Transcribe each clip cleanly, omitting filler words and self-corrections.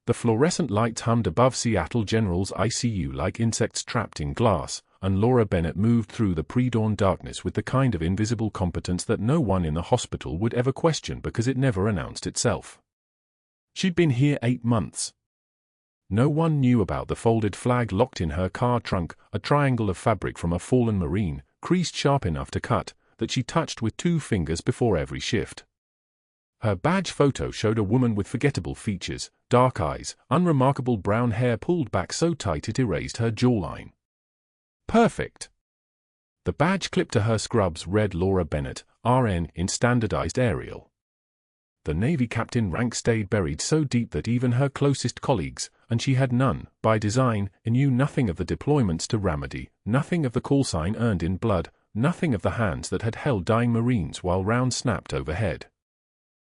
The fluorescent lights hummed above Seattle General's ICU like insects trapped in glass, and Laura Bennett moved through the pre-dawn darkness with the kind of invisible competence that no one in the hospital would ever question because it never announced itself. She'd been here 8 months. No one knew about the folded flag locked in her car trunk, a triangle of fabric from a fallen Marine, creased sharp enough to cut, that she touched with 2 fingers before every shift. Her badge photo showed a woman with forgettable features, dark eyes, unremarkable brown hair pulled back so tight it erased her jawline. Perfect. The badge clipped to her scrubs read Laura Bennett, RN, in standardized Arial. The Navy captain rank stayed buried so deep that even her closest colleagues, and she had none, by design, knew nothing of the deployments to Ramadi, nothing of the call sign earned in blood, nothing of the hands that had held dying Marines while rounds snapped overhead.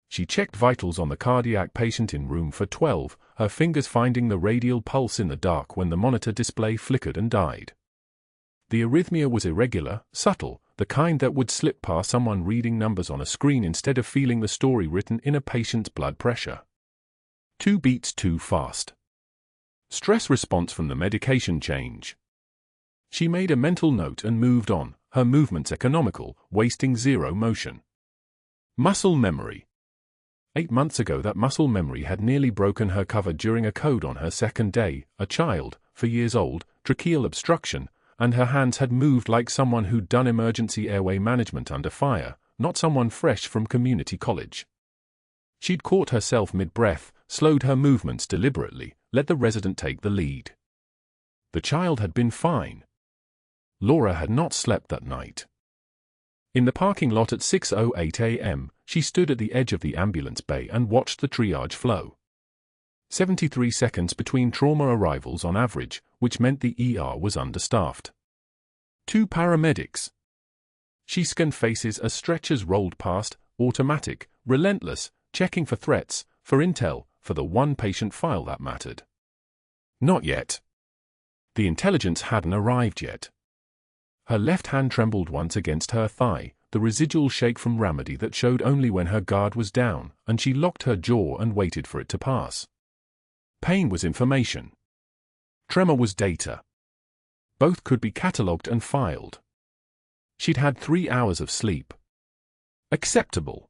She checked vitals on the cardiac patient in room for 12, her fingers finding the radial pulse in the dark when the monitor display flickered and died. The arrhythmia was irregular, subtle, the kind that would slip past someone reading numbers on a screen instead of feeling the story written in a patient's blood pressure. 2 beats too fast. Stress response from the medication change. She made a mental note and moved on, her movements economical, wasting 0 motion. Muscle memory. 8 months ago that muscle memory had nearly broken her cover during a code on her second day, a child, 4 years old, tracheal obstruction, and her hands had moved like someone who'd done emergency airway management under fire, not someone fresh from community college. She'd caught herself mid-breath, slowed her movements deliberately, let the resident take the lead. The child had been fine. Laura had not slept that night. In the parking lot at 6:08 a.m., she stood at the edge of the ambulance bay and watched the triage flow. 73 seconds between trauma arrivals on average, which meant the ER was understaffed. 2 paramedics. She scanned faces as stretchers rolled past, automatic, relentless, checking for threats, for intel, for the one patient file that mattered. Not yet. The intelligence hadn't arrived yet. Her left hand trembled once against her thigh, the residual shake from Ramadi that showed only when her guard was down, and she locked her jaw and waited for it to pass. Pain was information. Tremor was data. Both could be catalogued and filed. She'd had 3 hours of sleep. Acceptable.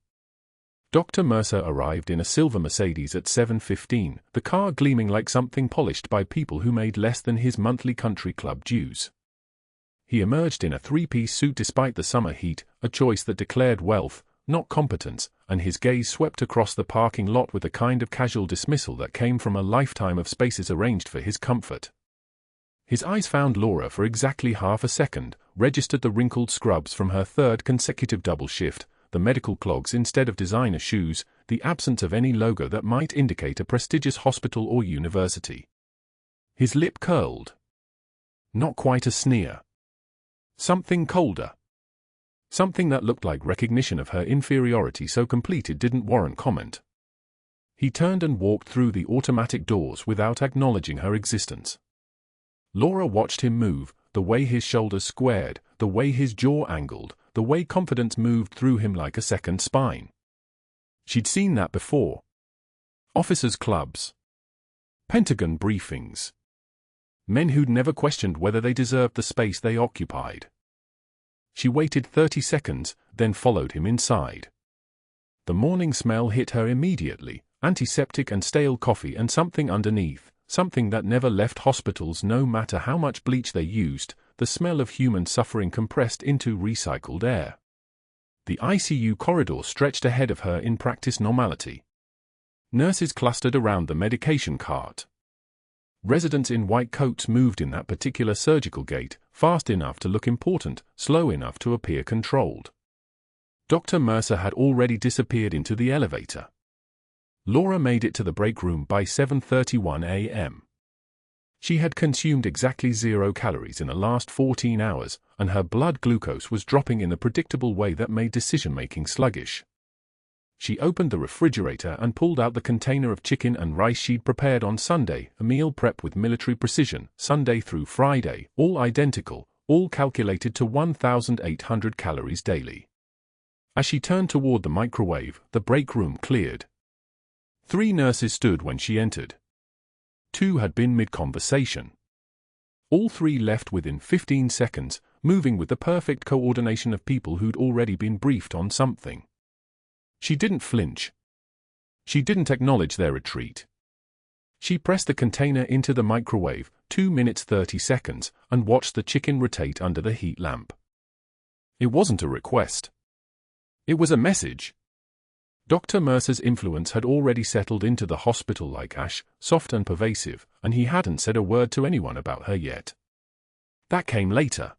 Dr. Mercer arrived in a silver Mercedes at 7:15, the car gleaming like something polished by people who made less than his monthly country club dues. He emerged in a 3-piece suit despite the summer heat, a choice that declared wealth, not competence, and his gaze swept across the parking lot with a kind of casual dismissal that came from a lifetime of spaces arranged for his comfort. His eyes found Laura for exactly half a second, registered the wrinkled scrubs from her 3rd consecutive double shift, the medical clogs instead of designer shoes, the absence of any logo that might indicate a prestigious hospital or university. His lip curled. Not quite a sneer. Something colder. Something that looked like recognition of her inferiority so complete it didn't warrant comment. He turned and walked through the automatic doors without acknowledging her existence. Laura watched him move, the way his shoulders squared, the way his jaw angled, the way confidence moved through him like a second spine. She'd seen that before. Officers' clubs. Pentagon briefings. Men who'd never questioned whether they deserved the space they occupied. She waited 30 seconds, then followed him inside. The morning smell hit her immediately, antiseptic and stale coffee and something underneath, something that never left hospitals no matter how much bleach they used, the smell of human suffering compressed into recycled air. The ICU corridor stretched ahead of her in practice normality. Nurses clustered around the medication cart. Residents in white coats moved in that particular surgical gait, fast enough to look important, slow enough to appear controlled. Dr. Mercer had already disappeared into the elevator. Laura made it to the break room by 7:31 a.m. She had consumed exactly 0 calories in the last 14 hours, and her blood glucose was dropping in the predictable way that made decision-making sluggish. She opened the refrigerator and pulled out the container of chicken and rice she'd prepared on Sunday, a meal prep with military precision, Sunday through Friday, all identical, all calculated to 1,800 calories daily. As she turned toward the microwave, the break room cleared. 3 nurses stood when she entered. two had been mid-conversation. All three left within 15 seconds, moving with the perfect coordination of people who'd already been briefed on something. She didn't flinch. She didn't acknowledge their retreat. She pressed the container into the microwave, 2 minutes 30 seconds, and watched the chicken rotate under the heat lamp. It wasn't a request. It was a message. Dr. Mercer's influence had already settled into the hospital like ash, soft and pervasive, and he hadn't said a word to anyone about her yet. That came later.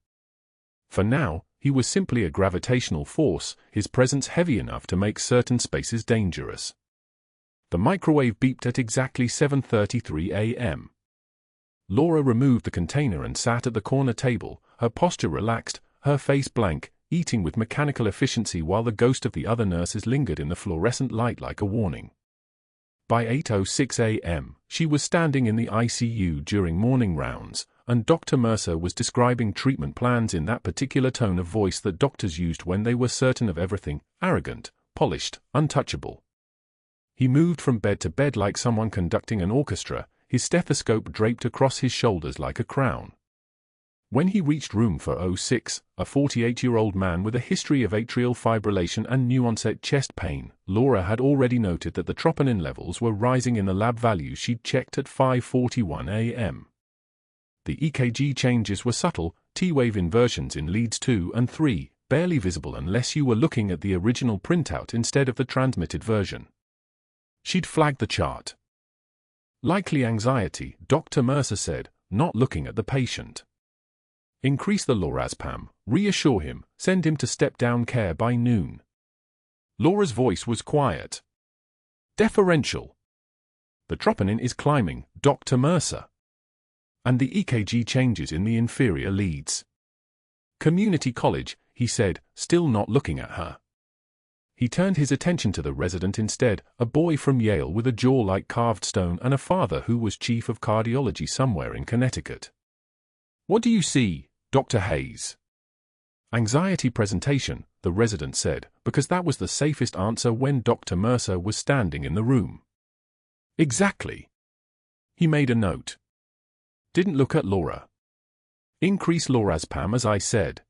For now, he was simply a gravitational force, his presence heavy enough to make certain spaces dangerous. The microwave beeped at exactly 7:33 a.m. Laura removed the container and sat at the corner table, her posture relaxed, her face blank, eating with mechanical efficiency while the ghost of the other nurses lingered in the fluorescent light like a warning. By 8:06 a.m., she was standing in the ICU during morning rounds, and Dr. Mercer was describing treatment plans in that particular tone of voice that doctors used when they were certain of everything, arrogant, polished, untouchable. He moved from bed to bed like someone conducting an orchestra, his stethoscope draped across his shoulders like a crown. When he reached room 406, a 48-year-old man with a history of atrial fibrillation and new-onset chest pain, Laura had already noted that the troponin levels were rising in the lab values she'd checked at 5:41 a.m. The EKG changes were subtle, T-wave inversions in leads 2 and 3, barely visible unless you were looking at the original printout instead of the transmitted version. She'd flagged the chart. Likely anxiety, Dr. Mercer said, not looking at the patient. Increase the lorazepam, reassure him, send him to step-down care by noon. Laura's voice was quiet. Deferential. The troponin is climbing, Dr. Mercer. And the EKG changes in the inferior leads. Community college, he said, still not looking at her. He turned his attention to the resident instead, a boy from Yale with a jaw like carved stone and a father who was chief of cardiology somewhere in Connecticut. What do you see, Dr. Hayes? Anxiety presentation, the resident said, because that was the safest answer when Dr. Mercer was standing in the room. Exactly. He made a note. Didn't look at Laura. Increase lorazepam as I said.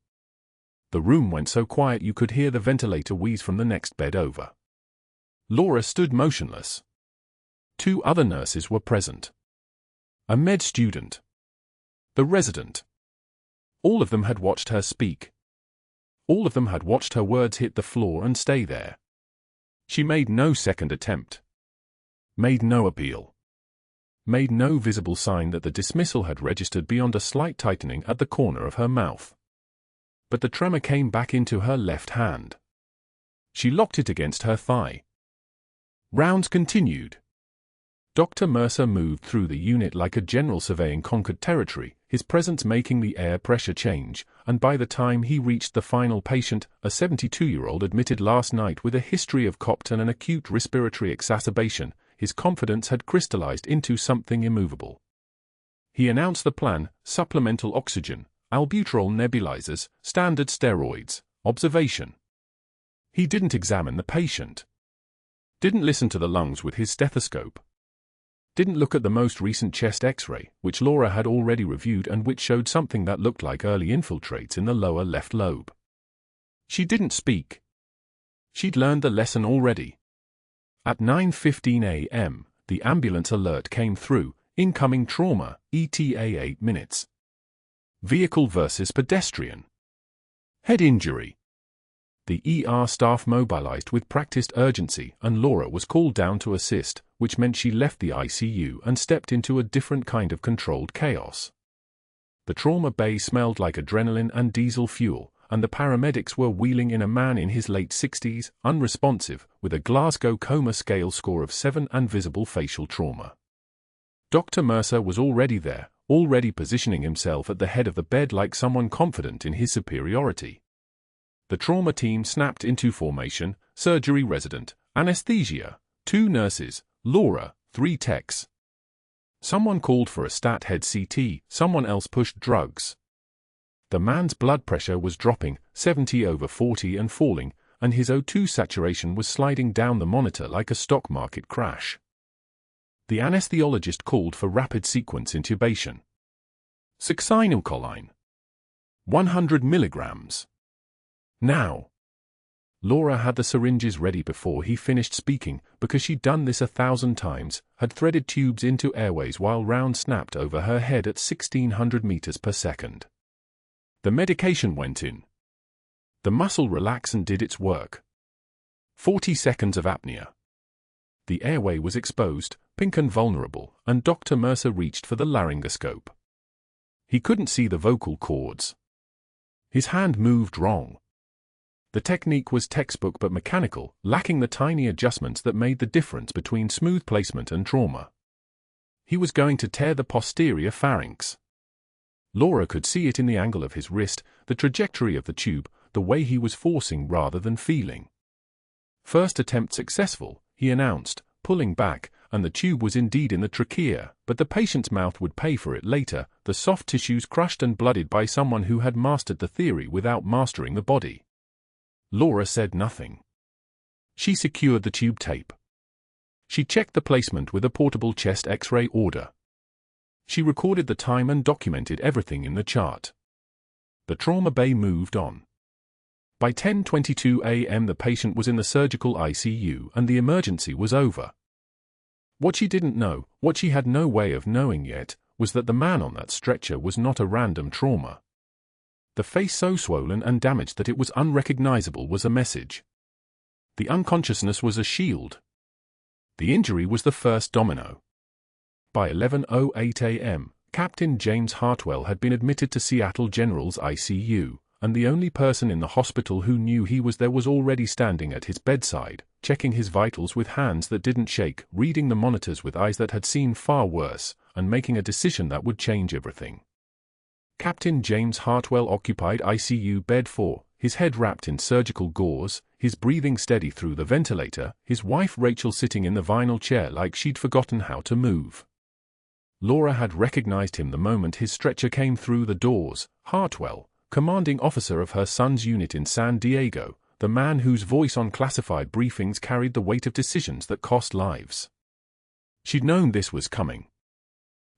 The room went so quiet you could hear the ventilator wheeze from the next bed over. Laura stood motionless. 2 other nurses were present. A med student. The resident. All of them had watched her speak. All of them had watched her words hit the floor and stay there. She made no second attempt. Made no appeal. Made no visible sign that the dismissal had registered beyond a slight tightening at the corner of her mouth. But the tremor came back into her left hand. She locked it against her thigh. Rounds continued. Dr. Mercer moved through the unit like a general surveying conquered territory, his presence making the air pressure change, and by the time he reached the final patient, a 72-year-old admitted last night with a history of COPD and an acute respiratory exacerbation, his confidence had crystallized into something immovable. He announced the plan: supplemental oxygen, albuterol nebulizers, standard steroids, observation. He didn't examine the patient. Didn't listen to the lungs with his stethoscope. Didn't look at the most recent chest X-ray, which Laura had already reviewed and which showed something that looked like early infiltrates in the lower left lobe. She didn't speak. She'd learned the lesson already. At 9:15 a.m., the ambulance alert came through, incoming trauma, ETA 8 minutes. Vehicle versus pedestrian. Head injury. The ER staff mobilized with practiced urgency, and Laura was called down to assist, which meant she left the ICU and stepped into a different kind of controlled chaos. The trauma bay smelled like adrenaline and diesel fuel, and the paramedics were wheeling in a man in his late 60s, unresponsive, with a Glasgow Coma Scale score of 7 and visible facial trauma. Dr. Mercer was already there, already positioning himself at the head of the bed like someone confident in his superiority. The trauma team snapped into formation: surgery resident, anesthesia, 2 nurses, Laura, 3 techs. Someone called for a stat head CT, someone else pushed drugs. The man's blood pressure was dropping, 70/40 and falling, and his O2 saturation was sliding down the monitor like a stock market crash. The anesthesiologist called for rapid sequence intubation. Succinylcholine. 100 milligrams. Now. Laura had the syringes ready before he finished speaking, because she'd done this 1,000 times, had threaded tubes into airways while rounds snapped over her head at 1,600 meters per second. The medication went in. The muscle relaxant did its work. 40 seconds of apnea. The airway was exposed, pink and vulnerable, and Dr. Mercer reached for the laryngoscope. He couldn't see the vocal cords. His hand moved wrong. The technique was textbook but mechanical, lacking the tiny adjustments that made the difference between smooth placement and trauma. He was going to tear the posterior pharynx. Laura could see it in the angle of his wrist, the trajectory of the tube, the way he was forcing rather than feeling. First attempt successful, he announced, pulling back, and the tube was indeed in the trachea, but the patient's mouth would pay for it later, the soft tissues crushed and blooded by someone who had mastered the theory without mastering the body. Laura said nothing. She secured the tube tape. She checked the placement with a portable chest X-ray order. She recorded the time and documented everything in the chart. The trauma bay moved on. By 10:22 a.m. the patient was in the surgical ICU and the emergency was over. What she didn't know, what she had no way of knowing yet, was that the man on that stretcher was not a random trauma. The face so swollen and damaged that it was unrecognizable was a message. The unconsciousness was a shield. The injury was the first domino. By 11:08 a.m., Captain James Hartwell had been admitted to Seattle General's ICU, and the only person in the hospital who knew he was there was already standing at his bedside, checking his vitals with hands that didn't shake, reading the monitors with eyes that had seen far worse, and making a decision that would change everything. Captain James Hartwell occupied ICU bed 4, his head wrapped in surgical gauze, his breathing steady through the ventilator, his wife Rachel sitting in the vinyl chair like she'd forgotten how to move. Laura had recognized him the moment his stretcher came through the doors. Hartwell, commanding officer of her son's unit in San Diego, the man whose voice on classified briefings carried the weight of decisions that cost lives. She'd known this was coming.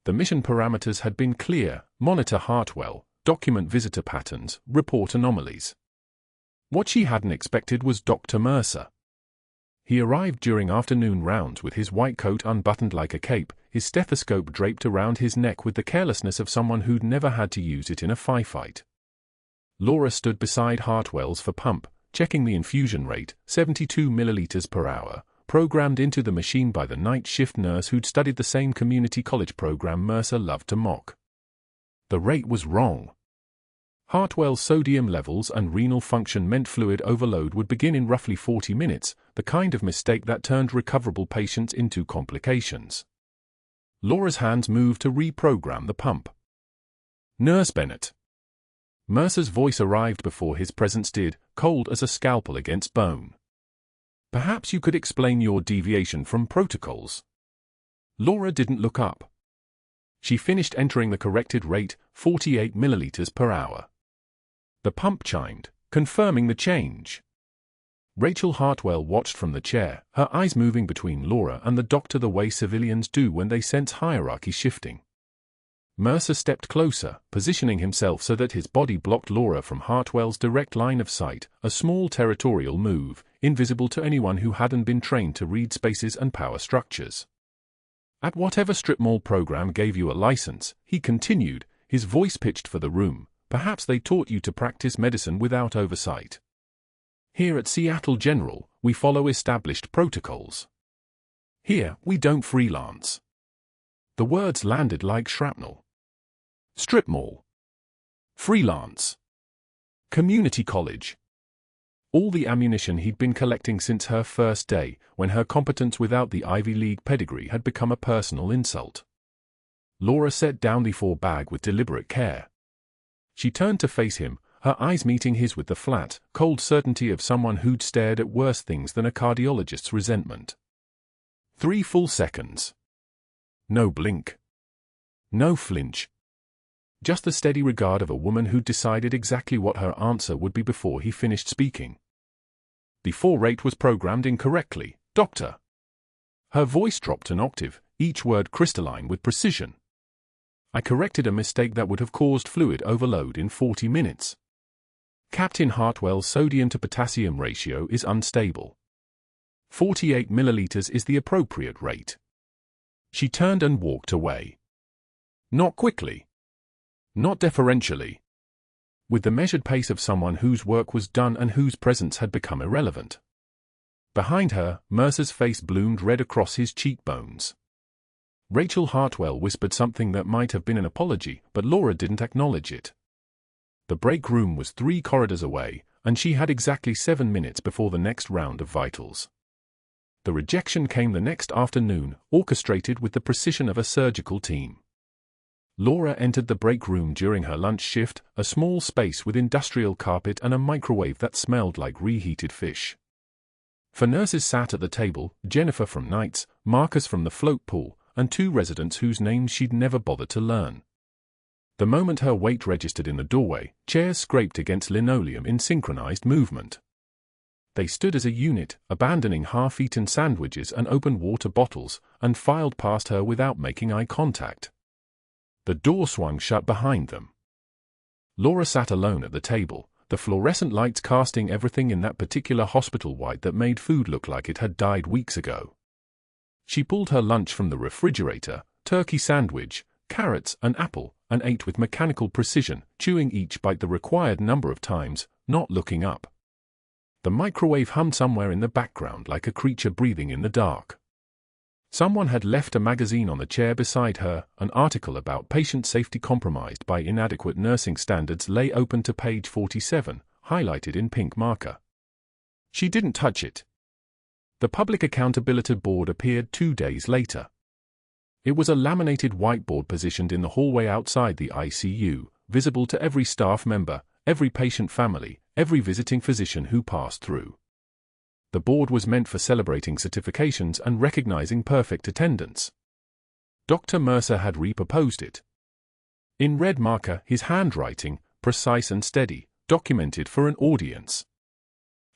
The mission parameters had been clear: monitor Hartwell, document visitor patterns, report anomalies. What she hadn't expected was Dr. Mercer. He arrived during afternoon rounds with his white coat unbuttoned like a cape, his stethoscope draped around his neck with the carelessness of someone who'd never had to use it in a firefight. Laura stood beside Hartwell's for pump, checking the infusion rate, 72 milliliters per hour, programmed into the machine by the night shift nurse who'd studied the same community college program Mercer loved to mock. The rate was wrong. Hartwell's sodium levels and renal function meant fluid overload would begin in roughly 40 minutes, the kind of mistake that turned recoverable patients into complications. Laura's hands moved to reprogram the pump. Nurse Bennett. Mercer's voice arrived before his presence did, cold as a scalpel against bone. Perhaps you could explain your deviation from protocols. Laura didn't look up. She finished entering the corrected rate, 48 milliliters per hour. The pump chimed, confirming the change. Rachel Hartwell watched from the chair, her eyes moving between Laura and the doctor the way civilians do when they sense hierarchy shifting. Mercer stepped closer, positioning himself so that his body blocked Laura from Hartwell's direct line of sight, a small territorial move, invisible to anyone who hadn't been trained to read spaces and power structures. At whatever strip mall program gave you a license, he continued, his voice pitched for the room, perhaps they taught you to practice medicine without oversight. Here at Seattle General, we follow established protocols. Here, we don't freelance. The words landed like shrapnel. Strip mall. Freelance. Community college. All the ammunition he'd been collecting since her first day, when her competence without the Ivy League pedigree had become a personal insult. Laura set down the .44 bag with deliberate care. She turned to face him, her eyes meeting his with the flat, cold certainty of someone who'd stared at worse things than a cardiologist's resentment. 3 full seconds. No blink. No flinch. Just the steady regard of a woman who'd decided exactly what her answer would be before he finished speaking. The 4 rate was programmed incorrectly, Doctor. Her voice dropped an octave, each word crystalline with precision. I corrected a mistake that would have caused fluid overload in 40 minutes. Captain Hartwell's sodium to potassium ratio is unstable. 48 milliliters is the appropriate rate. She turned and walked away. Not quickly. Not deferentially. With the measured pace of someone whose work was done and whose presence had become irrelevant. Behind her, Mercer's face bloomed red across his cheekbones. Rachel Hartwell whispered something that might have been an apology, but Laura didn't acknowledge it. The break room was 3 corridors away, and she had exactly 7 minutes before the next round of vitals. The rejection came the next afternoon, orchestrated with the precision of a surgical team. Laura entered the break room during her lunch shift, a small space with industrial carpet and a microwave that smelled like reheated fish. 4 nurses sat at the table, Jennifer from nights, Marcus from the float pool, and 2 residents whose names she'd never bothered to learn. The moment her weight registered in the doorway, chairs scraped against linoleum in synchronized movement. They stood as a unit, abandoning half-eaten sandwiches and open water bottles, and filed past her without making eye contact. The door swung shut behind them. Laura sat alone at the table, the fluorescent lights casting everything in that particular hospital white that made food look like it had died weeks ago. She pulled her lunch from the refrigerator, turkey sandwich, carrots, and apple, and ate with mechanical precision, chewing each bite the required number of times, not looking up. The microwave hummed somewhere in the background like a creature breathing in the dark. Someone had left a magazine on the chair beside her. An article about patient safety compromised by inadequate nursing standards lay open to page 47, highlighted in pink marker. She didn't touch it. The Public Accountability Board appeared 2 days later. It was a laminated whiteboard positioned in the hallway outside the ICU, visible to every staff member, every patient family, every visiting physician who passed through. The board was meant for celebrating certifications and recognizing perfect attendance. Dr. Mercer had reproposed it. In red marker, his handwriting, precise and steady, documented for an audience.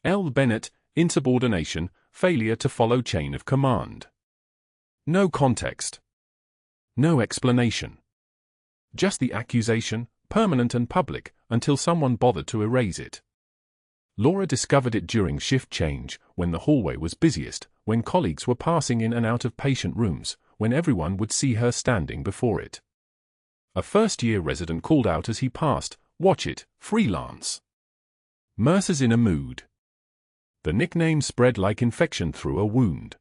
L. Bennett, insubordination, failure to follow chain of command. No context. No explanation. Just the accusation, permanent and public, until someone bothered to erase it. Laura discovered it during shift change, when the hallway was busiest, when colleagues were passing in and out of patient rooms, when everyone would see her standing before it. A first-year resident called out as he passed, "Watch it, freelance." Mercer's in a mood. The nickname spread like infection through a wound.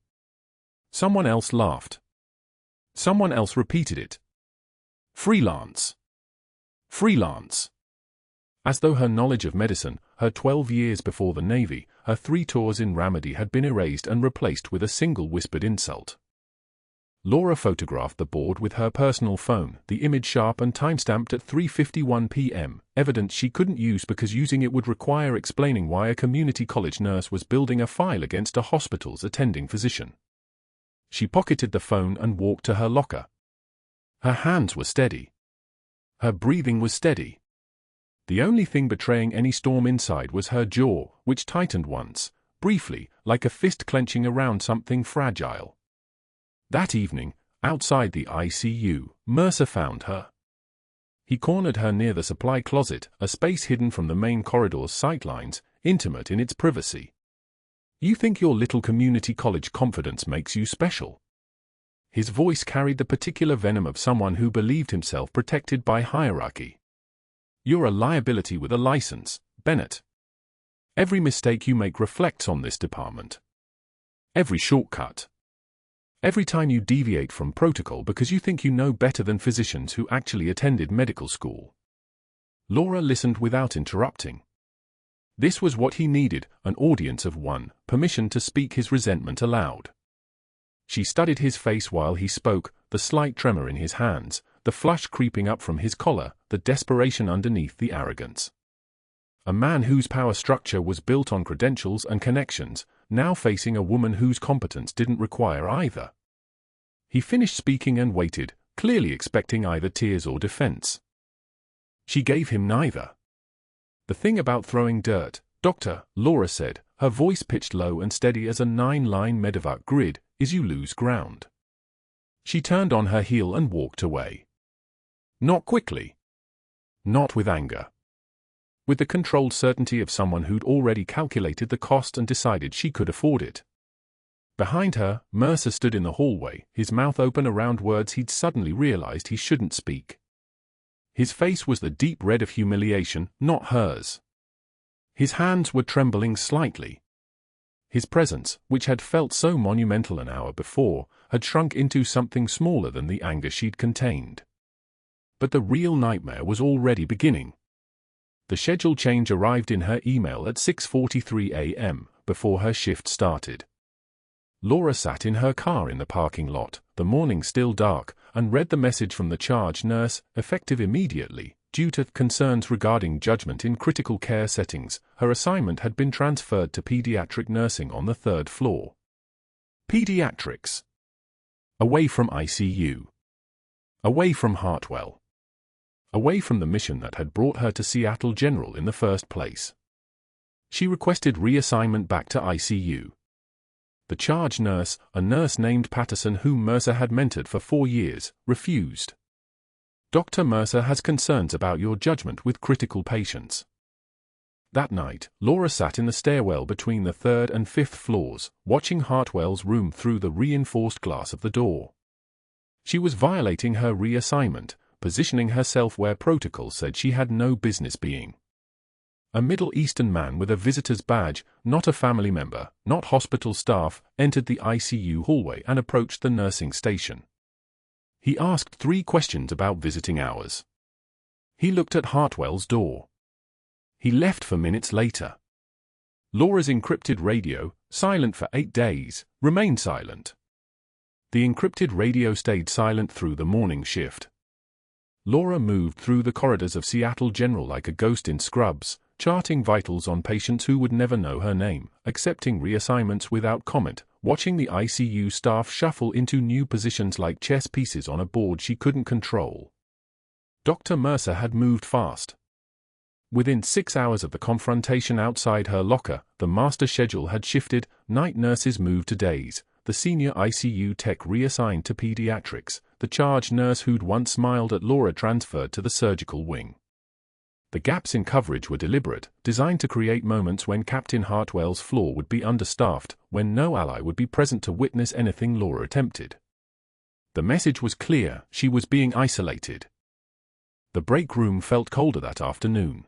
Someone else laughed. Someone else repeated it. Freelance. Freelance. As though her knowledge of medicine, her 12 years before the Navy, her 3 tours in Ramadi had been erased and replaced with a single whispered insult. Laura photographed the board with her personal phone, the image sharp and timestamped at 3:51 p.m., evidence she couldn't use because using it would require explaining why a community college nurse was building a file against a hospital's attending physician. She pocketed the phone and walked to her locker. Her hands were steady. Her breathing was steady. The only thing betraying any storm inside was her jaw, which tightened once, briefly, like a fist clenching around something fragile. That evening, outside the ICU, Mercer found her. He cornered her near the supply closet, a space hidden from the main corridor's sightlines, intimate in its privacy. "You think your little community college confidence makes you special?" His voice carried the particular venom of someone who believed himself protected by hierarchy. "You're a liability with a license, Bennett. Every mistake you make reflects on this department. Every shortcut. Every time you deviate from protocol because you think you know better than physicians who actually attended medical school." Laura listened without interrupting. This was what he needed, an audience of one, permission to speak his resentment aloud. She studied his face while he spoke, the slight tremor in his hands, the flush creeping up from his collar, the desperation underneath the arrogance. A man whose power structure was built on credentials and connections, now facing a woman whose competence didn't require either. He finished speaking and waited, clearly expecting either tears or defense. She gave him neither. "The thing about throwing dirt, Doctor," Laura said, her voice pitched low and steady as a 9-line medevac grid, "is you lose ground. She turned on her heel and walked away. Not quickly. Not with anger. With the controlled certainty of someone who'd already calculated the cost and decided she could afford it. Behind her, Mercer stood in the hallway, his mouth open around words he'd suddenly realized he shouldn't speak. His face was the deep red of humiliation, not hers. His hands were trembling slightly. His presence, which had felt so monumental an hour before, had shrunk into something smaller than the anger she'd contained. But the real nightmare was already beginning. The schedule change arrived in her email at 6:43 a.m., before her shift started. Laura sat in her car in the parking lot, the morning still dark, and read the message from the charge nurse, effective immediately. Due to concerns regarding judgment in critical care settings, her assignment had been transferred to pediatric nursing on the 3rd floor. Pediatrics. Away from ICU. Away from Hartwell. Away from the mission that had brought her to Seattle General in the first place. She requested reassignment back to ICU. The charge nurse, a nurse named Patterson whom Mercer had mentored for 4 years, refused. Dr. Mercer has concerns about your judgment with critical patients. That night, Laura sat in the stairwell between the 3rd and 5th floors, watching Hartwell's room through the reinforced glass of the door. She was violating her reassignment, positioning herself where protocol said she had no business being. A Middle Eastern man with a visitor's badge, not a family member, not hospital staff, entered the ICU hallway and approached the nursing station. He asked 3 questions about visiting hours. He looked at Hartwell's door. He left for minutes later. Laura's encrypted radio, silent for 8 days, remained silent. The encrypted radio stayed silent through the morning shift. Laura moved through the corridors of Seattle General like a ghost in scrubs, charting vitals on patients who would never know her name, accepting reassignments without comment, watching the ICU staff shuffle into new positions like chess pieces on a board she couldn't control. Dr. Mercer had moved fast. Within 6 hours of the confrontation outside her locker, the master schedule had shifted, night nurses moved to days, the senior ICU tech reassigned to pediatrics, the charge nurse who'd once smiled at Laura transferred to the surgical wing. The gaps in coverage were deliberate, designed to create moments when Captain Hartwell's floor would be understaffed, when no ally would be present to witness anything Laura attempted. The message was clear, she was being isolated. The break room felt colder that afternoon.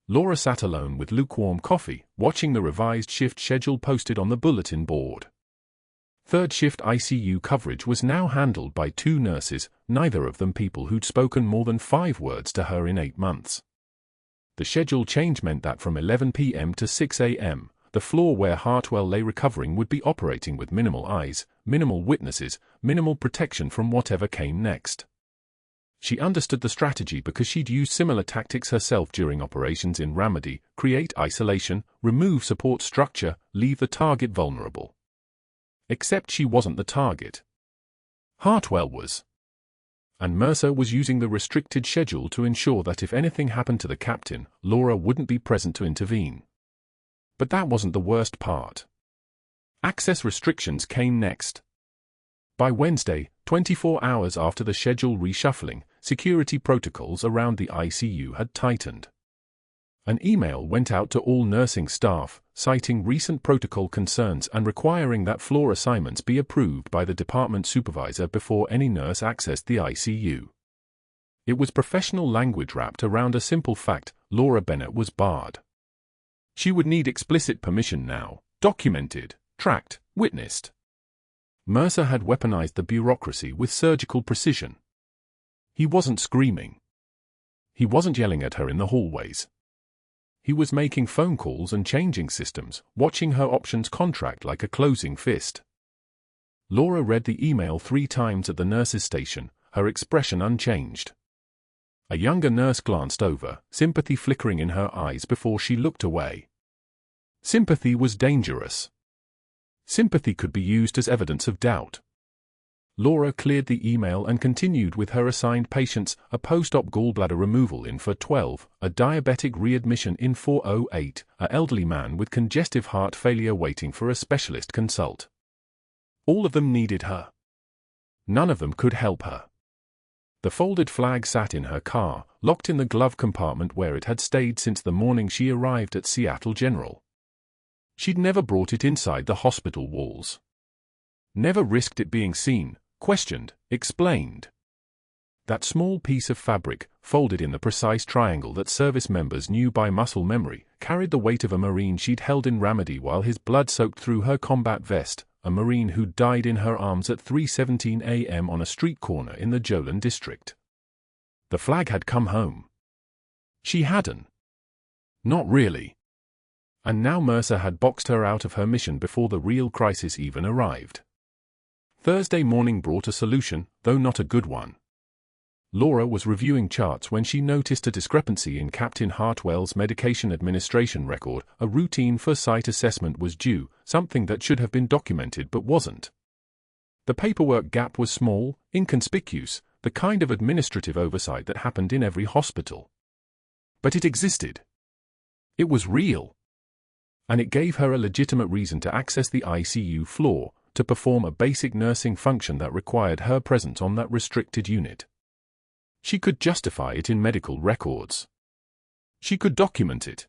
Laura sat alone with lukewarm coffee, watching the revised shift schedule posted on the bulletin board. 3rd shift ICU coverage was now handled by 2 nurses, neither of them people who'd spoken more than 5 words to her in 8 months. The schedule change meant that from 11 p.m. to 6 a.m., the floor where Hartwell lay recovering would be operating with minimal eyes, minimal witnesses, minimal protection from whatever came next. She understood the strategy because she'd used similar tactics herself during operations in Ramadi: create isolation, remove support structure, leave the target vulnerable. Except she wasn't the target. Hartwell was. And Mercer was using the restricted schedule to ensure that if anything happened to the captain, Laura wouldn't be present to intervene. But that wasn't the worst part. Access restrictions came next. By Wednesday, 24 hours after the schedule reshuffling, security protocols around the ICU had tightened. An email went out to all nursing staff, citing recent protocol concerns and requiring that floor assignments be approved by the department supervisor before any nurse accessed the ICU. It was professional language wrapped around a simple fact: Laura Bennett was barred. She would need explicit permission now, documented, tracked, witnessed. Mercer had weaponized the bureaucracy with surgical precision. He wasn't screaming. He wasn't yelling at her in the hallways. He was making phone calls and changing systems, watching her options contract like a closing fist. Laura read the email 3 times at the nurse's station, her expression unchanged. A younger nurse glanced over, sympathy flickering in her eyes before she looked away. Sympathy was dangerous. Sympathy could be used as evidence of doubt. Laura cleared the email and continued with her assigned patients: a post-op gallbladder removal in 412, a diabetic readmission in 408, an elderly man with congestive heart failure waiting for a specialist consult. All of them needed her. None of them could help her. The folded flag sat in her car, locked in the glove compartment where it had stayed since the morning she arrived at Seattle General. She'd never brought it inside the hospital walls. Never risked it being seen, questioned, explained. That small piece of fabric, folded in the precise triangle that service members knew by muscle memory, carried the weight of a Marine she'd held in Ramadi while his blood soaked through her combat vest, a Marine who'd died in her arms at 3:17 a.m. on a street corner in the Jolon district. The flag had come home. She hadn't. Not really. And now Mercer had boxed her out of her mission before the real crisis even arrived. Thursday morning brought a solution, though not a good one. Laura was reviewing charts when she noticed a discrepancy in Captain Hartwell's medication administration record. A routine first-sight assessment was due, something that should have been documented but wasn't. The paperwork gap was small, inconspicuous, the kind of administrative oversight that happened in every hospital. But it existed. It was real. And it gave her a legitimate reason to access the ICU floor, to perform a basic nursing function that required her presence on that restricted unit. She could justify it in medical records. She could document it.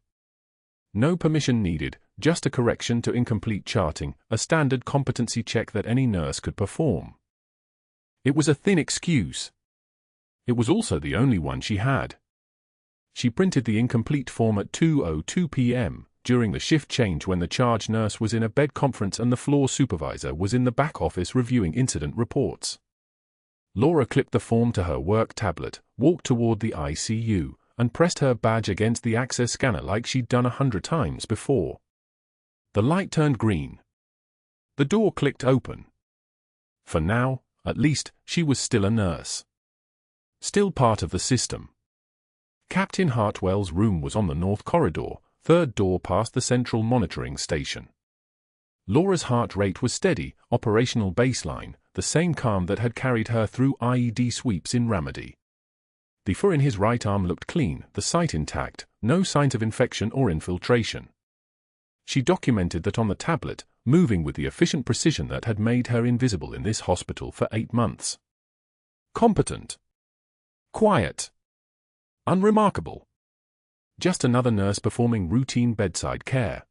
No permission needed, just a correction to incomplete charting, a standard competency check that any nurse could perform. It was a thin excuse. It was also the only one she had. She printed the incomplete form at 2:02 p.m., during the shift change when the charge nurse was in a bed conference and the floor supervisor was in the back office reviewing incident reports. Laura clipped the form to her work tablet, walked toward the ICU, and pressed her badge against the access scanner like she'd done 100 times before. The light turned green. The door clicked open. For now, at least, she was still a nurse. Still part of the system. Captain Hartwell's room was on the north corridor, third door past the central monitoring station. Laura's heart rate was steady, operational baseline, the same calm that had carried her through IED sweeps in Ramadi. The fur in his right arm looked clean, the site intact, no signs of infection or infiltration. She documented that on the tablet, moving with the efficient precision that had made her invisible in this hospital for 8 months. Competent. Quiet. Unremarkable. Just another nurse performing routine bedside care.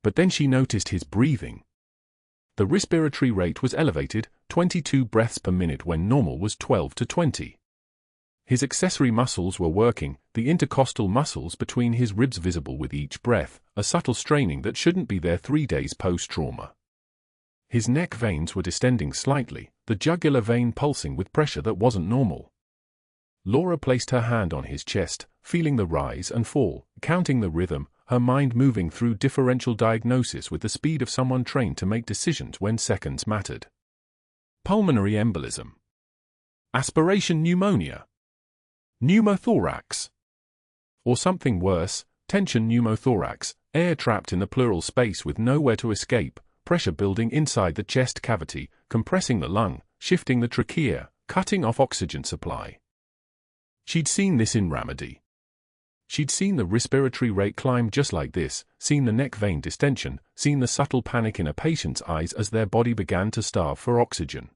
But then she noticed his breathing. The respiratory rate was elevated, 22 breaths per minute when normal was 12 to 20. His accessory muscles were working, the intercostal muscles between his ribs visible with each breath, a subtle straining that shouldn't be there 3 days post-trauma. His neck veins were distending slightly, the jugular vein pulsing with pressure that wasn't normal. Laura placed her hand on his chest, feeling the rise and fall, counting the rhythm, her mind moving through differential diagnosis with the speed of someone trained to make decisions when seconds mattered. Pulmonary embolism. Aspiration pneumonia. Pneumothorax. Or something worse, tension pneumothorax, air trapped in the pleural space with nowhere to escape, pressure building inside the chest cavity, compressing the lung, shifting the trachea, cutting off oxygen supply. She'd seen this in Ramadi. She'd seen the respiratory rate climb just like this, seen the neck vein distension, seen the subtle panic in a patient's eyes as their body began to starve for oxygen.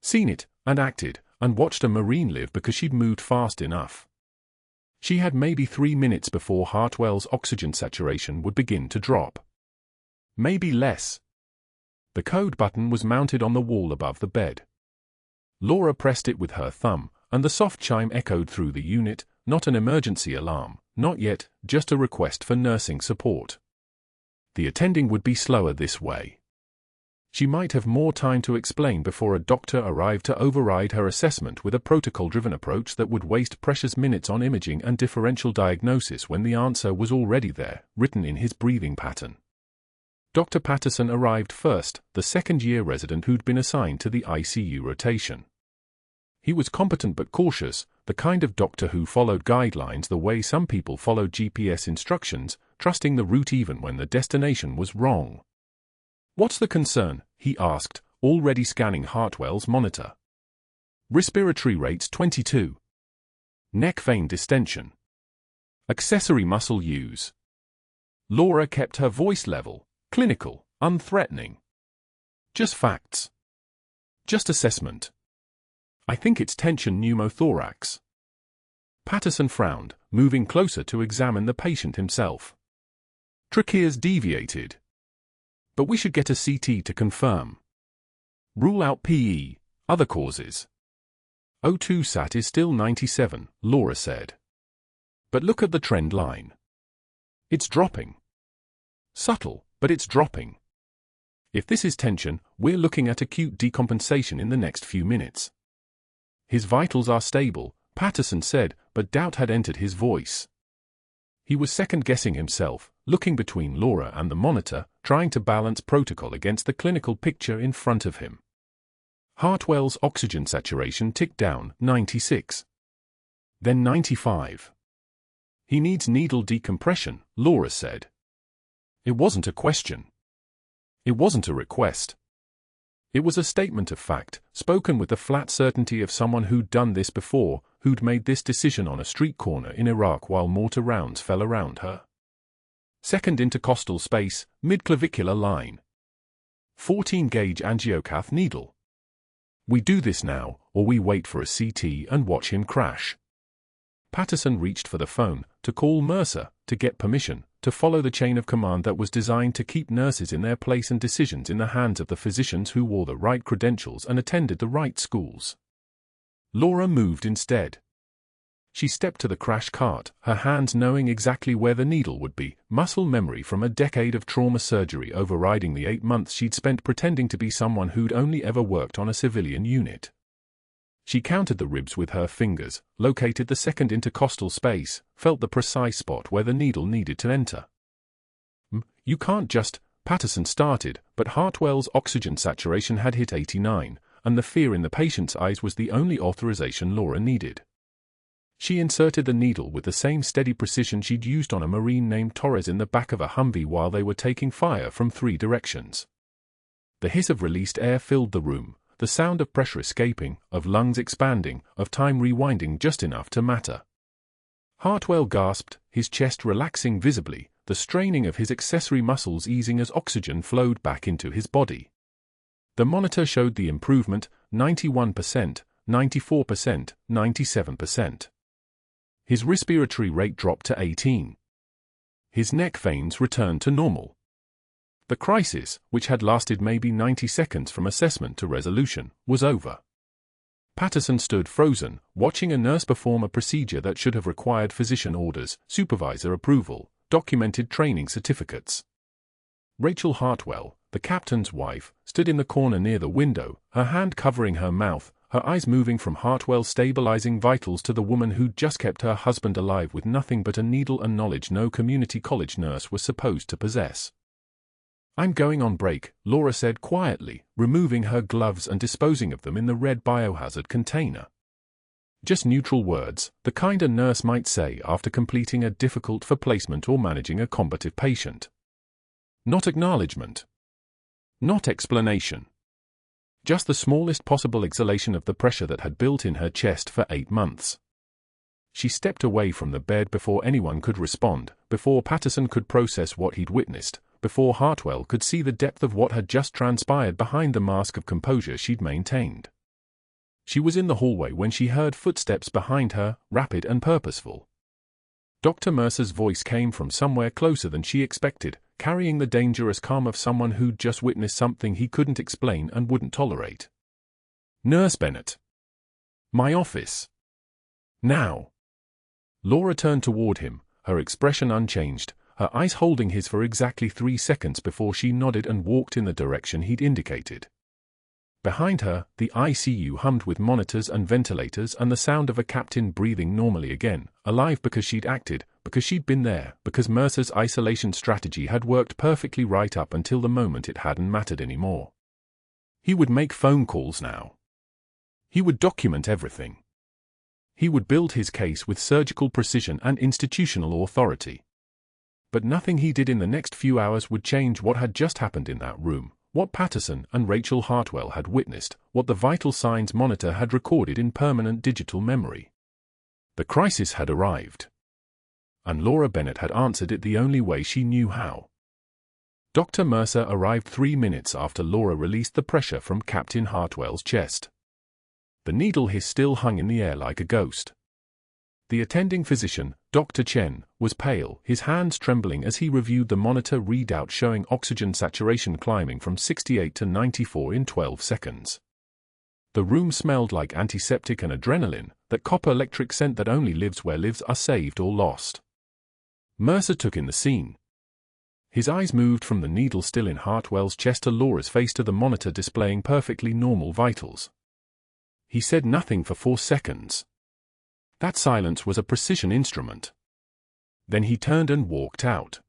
Seen it, and acted, and watched a Marine live because she'd moved fast enough. She had maybe 3 minutes before Hartwell's oxygen saturation would begin to drop. Maybe less. The code button was mounted on the wall above the bed. Laura pressed it with her thumb, and the soft chime echoed through the unit, not an emergency alarm, not yet, just a request for nursing support. The attending would be slower this way. She might have more time to explain before a doctor arrived to override her assessment with a protocol-driven approach that would waste precious minutes on imaging and differential diagnosis when the answer was already there, written in his breathing pattern. Dr. Patterson arrived first, the second-year resident who'd been assigned to the ICU rotation. He was competent but cautious, the kind of doctor who followed guidelines the way some people follow GPS instructions, trusting the route even when the destination was wrong. "What's the concern?" he asked, already scanning Hartwell's monitor. Respiratory rates 22. Neck vein distension. Accessory muscle use. Laura kept her voice level, clinical, unthreatening. Just facts. Just assessment. I think it's tension pneumothorax. Patterson frowned, moving closer to examine the patient himself. Trachea's deviated. But we should get a CT to confirm. Rule out PE, other causes. O2 sat is still 97, Laura said. But look at the trend line. It's dropping. Subtle, but it's dropping. If this is tension, we're looking at acute decompensation in the next few minutes. His vitals are stable, Patterson said, but doubt had entered his voice. He was second-guessing himself, looking between Laura and the monitor, trying to balance protocol against the clinical picture in front of him. Hartwell's oxygen saturation ticked down, 96. Then 95. He needs needle decompression, Laura said. It wasn't a question. It wasn't a request. It was a statement of fact, spoken with the flat certainty of someone who'd done this before, who'd made this decision on a street corner in Iraq while mortar rounds fell around her. Second intercostal space, midclavicular line. 14-gauge angiocath needle. We do this now, or we wait for a CT and watch him crash. Patterson reached for the phone, to call Mercer, to get permission, to follow the chain of command that was designed to keep nurses in their place and decisions in the hands of the physicians who wore the right credentials and attended the right schools. Laura moved instead. She stepped to the crash cart, her hands knowing exactly where the needle would be, muscle memory from a decade of trauma surgery overriding the 8 months she'd spent pretending to be someone who'd only ever worked on a civilian unit. She counted the ribs with her fingers, located the second intercostal space, felt the precise spot where the needle needed to enter. You can't just, Patterson started, but Hartwell's oxygen saturation had hit 89, and the fear in the patient's eyes was the only authorization Laura needed. She inserted the needle with the same steady precision she'd used on a Marine named Torres in the back of a Humvee while they were taking fire from 3 directions. The hiss of released air filled the room. The sound of pressure escaping, of lungs expanding, of time rewinding just enough to matter. Hartwell gasped, his chest relaxing visibly, the straining of his accessory muscles easing as oxygen flowed back into his body. The monitor showed the improvement, 91%, 94%, 97%. His respiratory rate dropped to 18. His neck veins returned to normal. The crisis, which had lasted maybe 90 seconds from assessment to resolution, was over. Patterson stood frozen, watching a nurse perform a procedure that should have required physician orders, supervisor approval, documented training certificates. Rachel Hartwell, the captain's wife, stood in the corner near the window, her hand covering her mouth, her eyes moving from Hartwell's stabilizing vitals to the woman who'd just kept her husband alive with nothing but a needle and knowledge no community college nurse was supposed to possess. I'm going on break, Laura said quietly, removing her gloves and disposing of them in the red biohazard container. Just neutral words, the kind a nurse might say after completing a difficult for placement or managing a combative patient. Not acknowledgement. Not explanation. Just the smallest possible exhalation of the pressure that had built in her chest for 8 months. She stepped away from the bed before anyone could respond, before Patterson could process what he'd witnessed, before Hartwell could see the depth of what had just transpired behind the mask of composure she'd maintained. She was in the hallway when she heard footsteps behind her, rapid and purposeful. Dr. Mercer's voice came from somewhere closer than she expected, carrying the dangerous calm of someone who'd just witnessed something he couldn't explain and wouldn't tolerate. Nurse Bennett. My office. Now. Laura turned toward him, her expression unchanged, her eyes holding his for exactly 3 seconds before she nodded and walked in the direction he'd indicated. Behind her, the ICU hummed with monitors and ventilators and the sound of a captain breathing normally again, alive because she'd acted, because she'd been there, because Mercer's isolation strategy had worked perfectly right up until the moment it hadn't mattered anymore. He would make phone calls now. He would document everything. He would build his case with surgical precision and institutional authority. But nothing he did in the next few hours would change what had just happened in that room, what Patterson and Rachel Hartwell had witnessed, what the vital signs monitor had recorded in permanent digital memory. The crisis had arrived. And Laura Bennett had answered it the only way she knew how. Dr. Mercer arrived 3 minutes after Laura released the pressure from Captain Hartwell's chest. The needle hiss still hung in the air like a ghost. The attending physician, Dr. Chen, was pale, his hands trembling as he reviewed the monitor readout showing oxygen saturation climbing from 68 to 94 in 12 seconds. The room smelled like antiseptic and adrenaline, that copper electric scent that only lives where lives are saved or lost. Mercer took in the scene. His eyes moved from the needle still in Hartwell's chest to Laura's face to the monitor displaying perfectly normal vitals. He said nothing for 4 seconds. That silence was a precision instrument. Then he turned and walked out.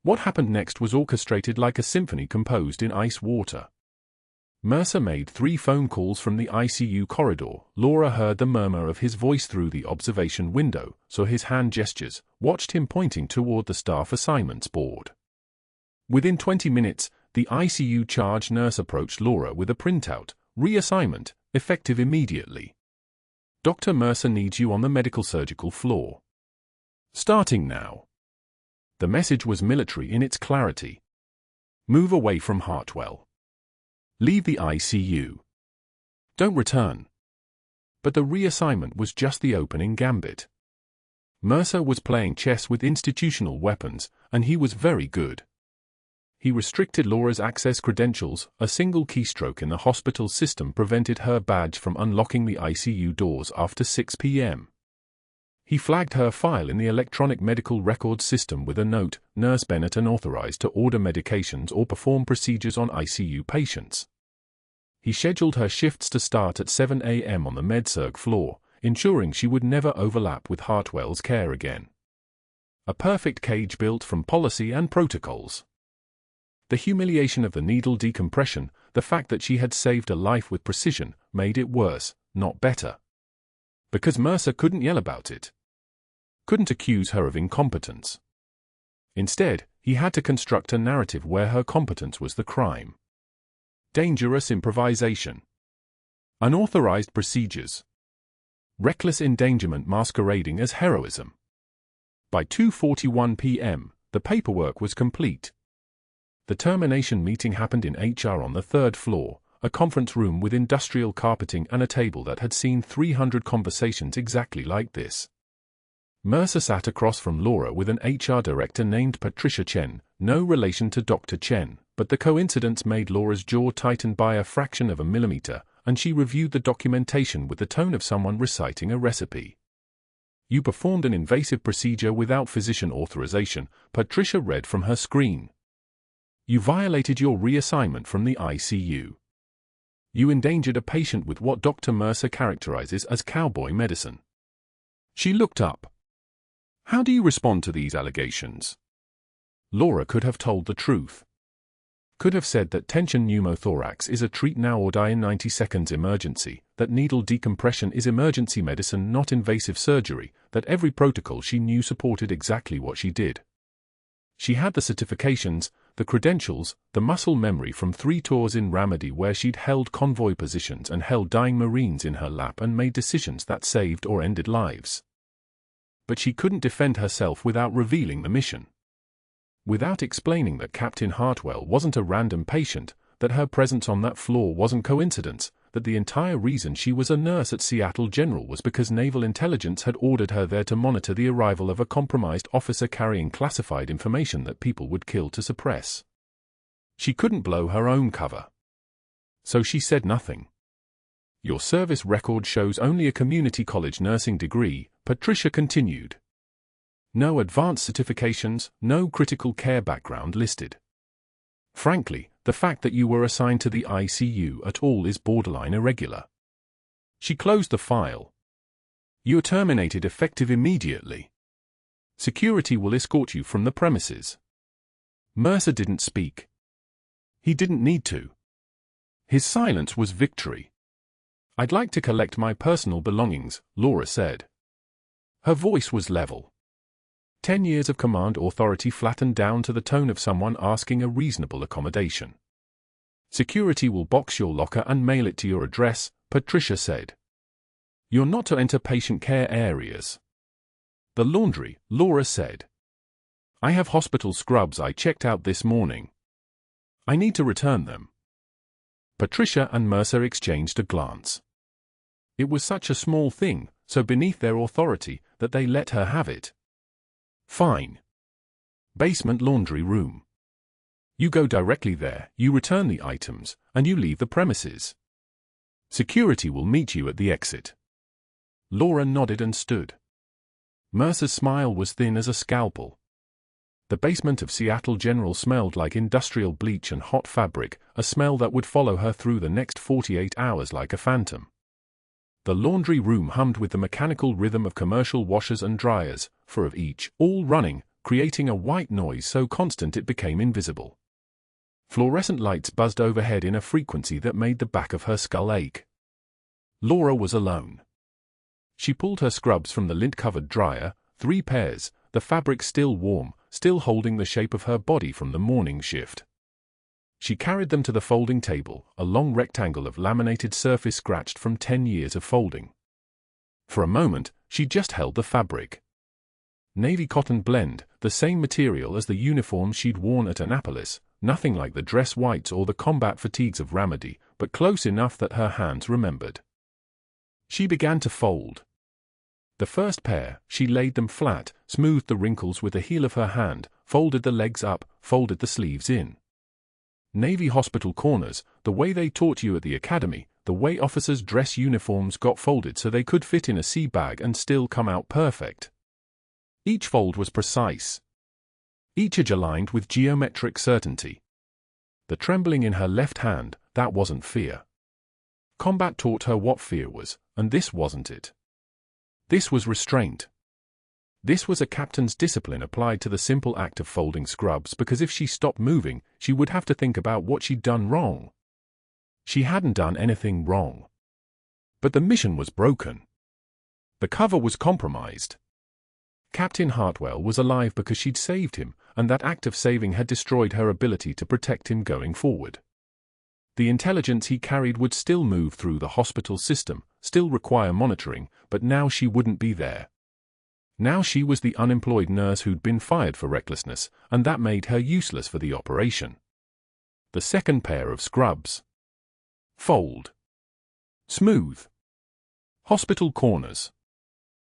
What happened next was orchestrated like a symphony composed in ice water. Mercer made 3 phone calls from the ICU corridor. Laura heard the murmur of his voice through the observation window, saw his hand gestures, watched him pointing toward the staff assignments board. Within 20 minutes, the ICU charge nurse approached Laura with a printout, reassignment, effective immediately. Dr. Mercer needs you on the medical surgical floor. Starting now. The message was military in its clarity. Move away from Hartwell. Leave the ICU. Don't return. But the reassignment was just the opening gambit. Mercer was playing chess with institutional weapons, and he was very good. He restricted Laura's access credentials. A single keystroke in the hospital system prevented her badge from unlocking the ICU doors after 6 p.m. He flagged her file in the electronic medical records system with a note, Nurse Bennett unauthorized to order medications or perform procedures on ICU patients. He scheduled her shifts to start at 7 a.m. on the med-surg floor, ensuring she would never overlap with Hartwell's care again. A perfect cage built from policy and protocols. The humiliation of the needle decompression, the fact that she had saved a life with precision, made it worse, not better. Because Mercer couldn't yell about it. Couldn't accuse her of incompetence. Instead, he had to construct a narrative where her competence was the crime. Dangerous improvisation. Unauthorized procedures. Reckless endangerment masquerading as heroism. By 2:41 p.m., the paperwork was complete. The termination meeting happened in HR on the 3rd floor, a conference room with industrial carpeting and a table that had seen 300 conversations exactly like this. Mercer sat across from Laura with an HR director named Patricia Chen, no relation to Dr. Chen, but the coincidence made Laura's jaw tighten by a fraction of a millimeter, and she reviewed the documentation with the tone of someone reciting a recipe. You performed an invasive procedure without physician authorization, Patricia read from her screen. You violated your reassignment from the ICU. You endangered a patient with what Dr. Mercer characterizes as cowboy medicine. She looked up. How do you respond to these allegations? Laura could have told the truth. Could have said that tension pneumothorax is a treat now or die in 90 seconds emergency, that needle decompression is emergency medicine not invasive surgery, that every protocol she knew supported exactly what she did. She had the certifications, the credentials, the muscle memory from 3 tours in Ramadi where she'd held convoy positions and held dying Marines in her lap and made decisions that saved or ended lives. But she couldn't defend herself without revealing the mission. Without explaining that Captain Hartwell wasn't a random patient, that her presence on that floor wasn't coincidence, that the entire reason she was a nurse at Seattle General was because Naval Intelligence had ordered her there to monitor the arrival of a compromised officer carrying classified information that people would kill to suppress. She couldn't blow her own cover. So she said nothing. Your service record shows only a community college nursing degree, Patricia continued. No advanced certifications, no critical care background listed. Frankly, the fact that you were assigned to the ICU at all is borderline irregular. She closed the file. You're terminated effective immediately. Security will escort you from the premises. Mercer didn't speak. He didn't need to. His silence was victory. I'd like to collect my personal belongings, Laura said. Her voice was level. 10 years of command authority flattened down to the tone of someone asking a reasonable accommodation. Security will box your locker and mail it to your address, Patricia said. You're not to enter patient care areas. The laundry, Laura said. I have hospital scrubs I checked out this morning. I need to return them. Patricia and Mercer exchanged a glance. It was such a small thing, so beneath their authority, that they let her have it. Fine. Basement laundry room. You go directly there, you return the items, and you leave the premises. Security will meet you at the exit. Laura nodded and stood. Mercer's smile was thin as a scalpel. The basement of Seattle General smelled like industrial bleach and hot fabric, a smell that would follow her through the next 48 hours like a phantom. The laundry room hummed with the mechanical rhythm of commercial washers and dryers, 4 of each, all running, creating a white noise so constant it became invisible. Fluorescent lights buzzed overhead in a frequency that made the back of her skull ache. Laura was alone. She pulled her scrubs from the lint-covered dryer, 3 pairs, the fabric still warm, still holding the shape of her body from the morning shift. She carried them to the folding table, a long rectangle of laminated surface scratched from 10 years of folding. For a moment, she just held the fabric. Navy cotton blend, the same material as the uniform she'd worn at Annapolis, nothing like the dress whites or the combat fatigues of Ramadi, but close enough that her hands remembered. She began to fold. The first pair, she laid them flat, smoothed the wrinkles with the heel of her hand, folded the legs up, folded the sleeves in. Navy hospital corners, the way they taught you at the academy, the way officers' dress uniforms got folded so they could fit in a sea bag and still come out perfect. Each fold was precise. Each edge aligned with geometric certainty. The trembling in her left hand, that wasn't fear. Combat taught her what fear was, and this wasn't it. This was restraint. This was a captain's discipline applied to the simple act of folding scrubs, because if she stopped moving, she would have to think about what she'd done wrong. She hadn't done anything wrong. But the mission was broken. The cover was compromised. Captain Hartwell was alive because she'd saved him, and that act of saving had destroyed her ability to protect him going forward. The intelligence he carried would still move through the hospital system, still require monitoring, but now she wouldn't be there. Now she was the unemployed nurse who'd been fired for recklessness, and that made her useless for the operation. The second pair of scrubs. Fold. Smooth. Hospital corners.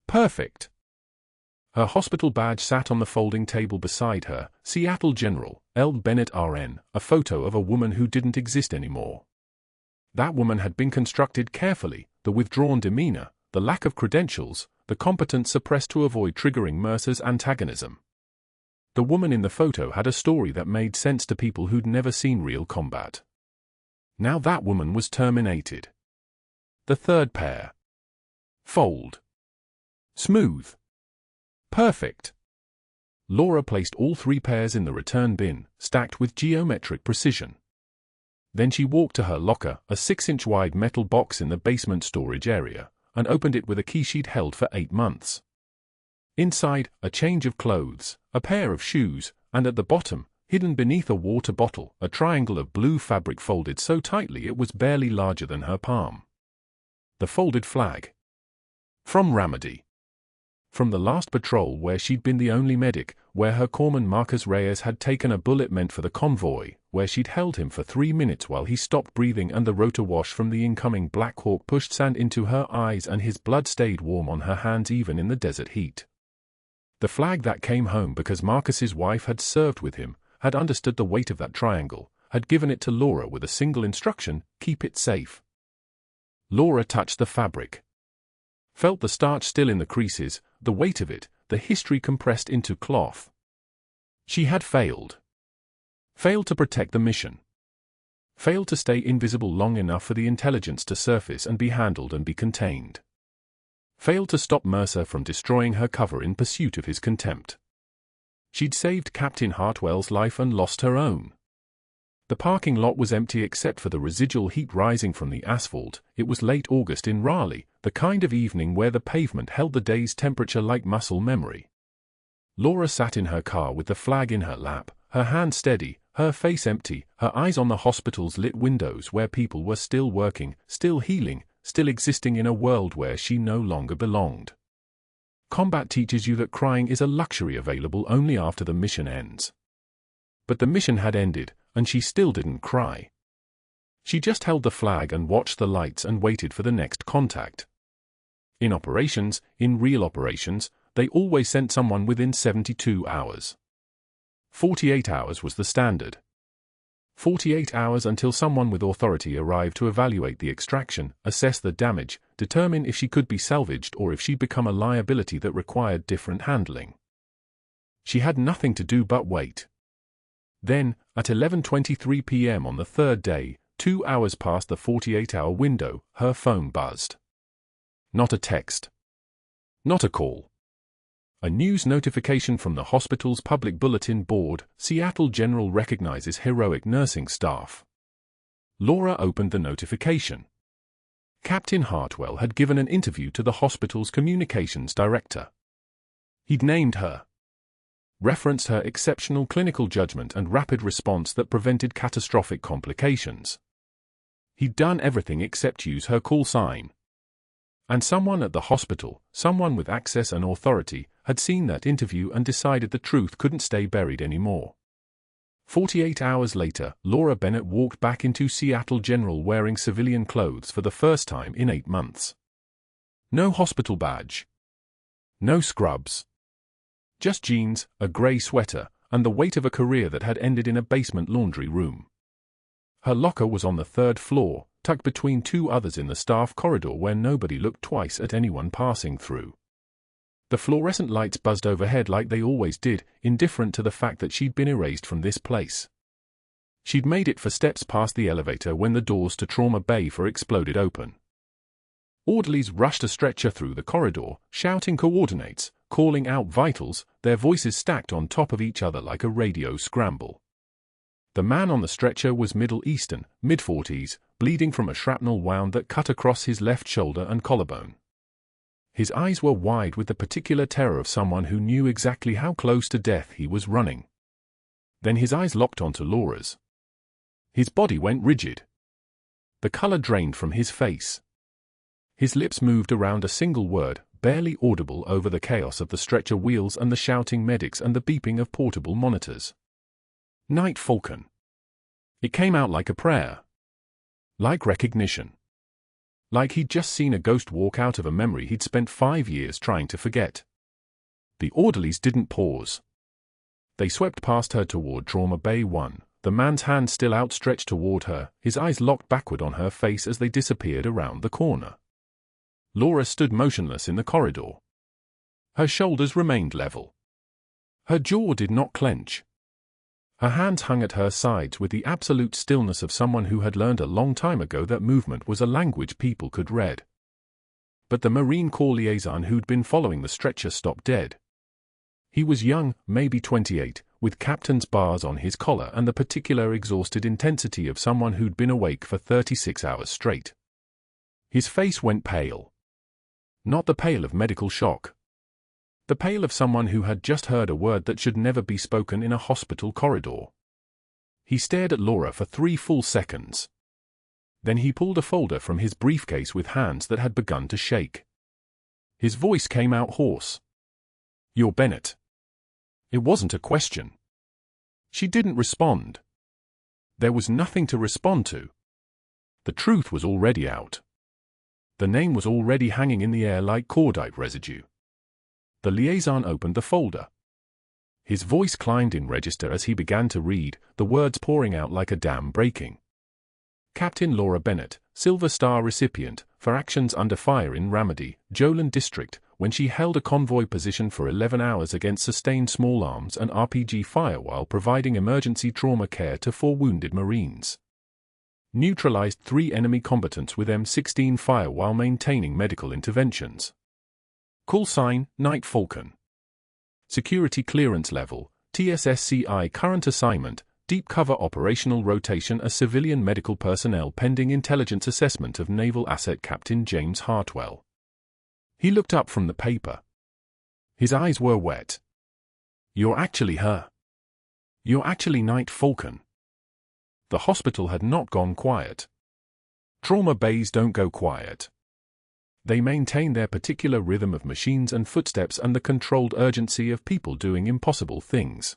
Perfect. Her hospital badge sat on the folding table beside her, Seattle General, L. Bennett RN, a photo of a woman who didn't exist anymore. That woman had been constructed carefully, the withdrawn demeanor, the lack of credentials, the competence suppressed to avoid triggering Mercer's antagonism. The woman in the photo had a story that made sense to people who'd never seen real combat. Now that woman was terminated. The third pair. Fold. Smooth. Perfect. Laura placed all 3 pairs in the return bin, stacked with geometric precision. Then she walked to her locker, a 6-inch wide metal box in the basement storage area, and opened it with a key she'd held for 8 months. Inside, a change of clothes, a pair of shoes, and at the bottom, hidden beneath a water bottle, a triangle of blue fabric folded so tightly it was barely larger than her palm. The folded flag. From Ramadi. From the last patrol where she'd been the only medic, where her corpsman Marcus Reyes had taken a bullet meant for the convoy, where she'd held him for 3 minutes while he stopped breathing and the rotor wash from the incoming Black Hawk pushed sand into her eyes and his blood stayed warm on her hands even in the desert heat. The flag that came home because Marcus's wife had served with him, had understood the weight of that triangle, had given it to Laura with a single instruction: keep it safe. Laura touched the fabric. Felt the starch still in the creases, the weight of it, the history compressed into cloth. She had failed. Failed to protect the mission. Failed to stay invisible long enough for the intelligence to surface and be handled and be contained. Failed to stop Mercer from destroying her cover in pursuit of his contempt. She'd saved Captain Hartwell's life and lost her own. The parking lot was empty except for the residual heat rising from the asphalt. It was late August in Raleigh, the kind of evening where the pavement held the day's temperature like muscle memory. Laura sat in her car with the flag in her lap, her hand steady, her face empty, her eyes on the hospital's lit windows where people were still working, still healing, still existing in a world where she no longer belonged. Combat teaches you that crying is a luxury available only after the mission ends. But the mission had ended, and she still didn't cry. She just held the flag and watched the lights and waited for the next contact. In real operations, they always sent someone within 72 hours. 48 hours was the standard. 48 hours until someone with authority arrived to evaluate the extraction, assess the damage, determine if she could be salvaged or if she'd become a liability that required different handling. She had nothing to do but wait. Then, at 11:23 p.m. on the third day, 2 hours past the 48-hour window, her phone buzzed. Not a text. Not a call. A news notification from the hospital's public bulletin board. Seattle General recognizes heroic nursing staff. Laura opened the notification. Captain Hartwell had given an interview to the hospital's communications director. He'd named her. Referenced her exceptional clinical judgment and rapid response that prevented catastrophic complications. He'd done everything except use her call sign. And someone at the hospital, someone with access and authority, had seen that interview and decided the truth couldn't stay buried anymore. 48 hours later, Laura Bennett walked back into Seattle General wearing civilian clothes for the first time in 8 months. No hospital badge. No scrubs. Just jeans, a gray sweater, and the weight of a career that had ended in a basement laundry room. Her locker was on the 3rd floor, tucked between 2 others in the staff corridor where nobody looked twice at anyone passing through. The fluorescent lights buzzed overhead like they always did, indifferent to the fact that she'd been erased from this place. She'd made it 4 steps past the elevator when the doors to Trauma Bay 4 exploded open. Orderlies rushed a stretcher through the corridor, shouting coordinates, calling out vitals, their voices stacked on top of each other like a radio scramble. The man on the stretcher was Middle Eastern, mid-40s, bleeding from a shrapnel wound that cut across his left shoulder and collarbone. His eyes were wide with the particular terror of someone who knew exactly how close to death he was running. Then his eyes locked onto Laura's. His body went rigid. The color drained from his face. His lips moved around a single word, barely audible over the chaos of the stretcher wheels and the shouting medics and the beeping of portable monitors. Night Falcon. It came out like a prayer. Like recognition. Like he'd just seen a ghost walk out of a memory he'd spent 5 years trying to forget. The orderlies didn't pause. They swept past her toward Trauma Bay 1, the man's hand still outstretched toward her, his eyes locked backward on her face as they disappeared around the corner. Laura stood motionless in the corridor. Her shoulders remained level. Her jaw did not clench. Her hands hung at her sides with the absolute stillness of someone who had learned a long time ago that movement was a language people could read. But the Marine Corps liaison who'd been following the stretcher stopped dead. He was young, maybe 28, with captain's bars on his collar and the particular exhausted intensity of someone who'd been awake for 36 hours straight. His face went pale. Not the pale of medical shock. The pale of someone who had just heard a word that should never be spoken in a hospital corridor. He stared at Laura for 3 full seconds. Then he pulled a folder from his briefcase with hands that had begun to shake. His voice came out hoarse. "You're Bennett." It wasn't a question. She didn't respond. There was nothing to respond to. The truth was already out. The name was already hanging in the air like cordite residue. The liaison opened the folder. His voice climbed in register as he began to read, the words pouring out like a dam breaking. Captain Laura Bennett, Silver Star recipient, for actions under fire in Ramadi, Jolin District, when she held a convoy position for 11 hours against sustained small arms and RPG fire while providing emergency trauma care to 4 wounded Marines. Neutralized 3 enemy combatants with M16 fire while maintaining medical interventions. Call sign, Night Falcon. Security clearance level, TSSCI current assignment, deep cover operational rotation as civilian medical personnel pending intelligence assessment of naval asset Captain James Hartwell. He looked up from the paper. His eyes were wet. "You're actually her. You're actually Night Falcon." The hospital had not gone quiet. Trauma bays don't go quiet. They maintain their particular rhythm of machines and footsteps and the controlled urgency of people doing impossible things.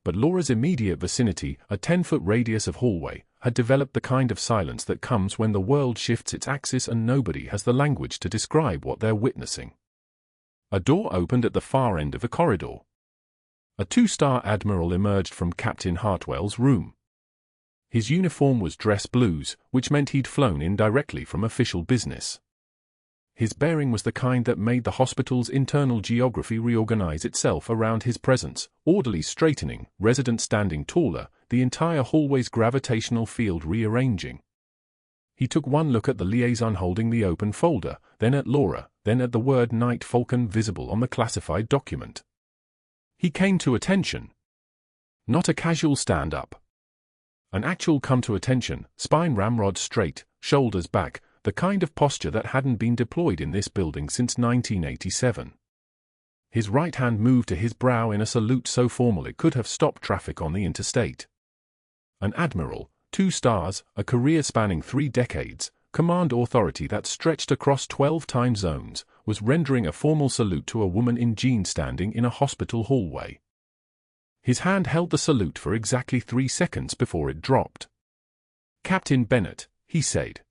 but Laura's immediate vicinity, a 10-foot radius of hallway, had developed the kind of silence that comes when the world shifts its axis and nobody has the language to describe what they're witnessing. A door opened at the far end of the corridor. A 2-star admiral emerged from Captain Hartwell's room. His uniform was dress blues, which meant he'd flown in directly from official business. His bearing was the kind that made the hospital's internal geography reorganize itself around his presence, orderlies straightening, residents standing taller, the entire hallway's gravitational field rearranging. He took one look at the liaison holding the open folder, then at Laura, then at the word Night Falcon visible on the classified document. He came to attention. Not a casual stand-up. An actual come to attention, spine ramrod straight, shoulders back, the kind of posture that hadn't been deployed in this building since 1987. His right hand moved to his brow in a salute so formal it could have stopped traffic on the interstate. An admiral, 2 stars, a career spanning 3 decades, command authority that stretched across 12 time zones, was rendering a formal salute to a woman in jeans standing in a hospital hallway. His hand held the salute for exactly 3 seconds before it dropped. "Captain Bennett," he said.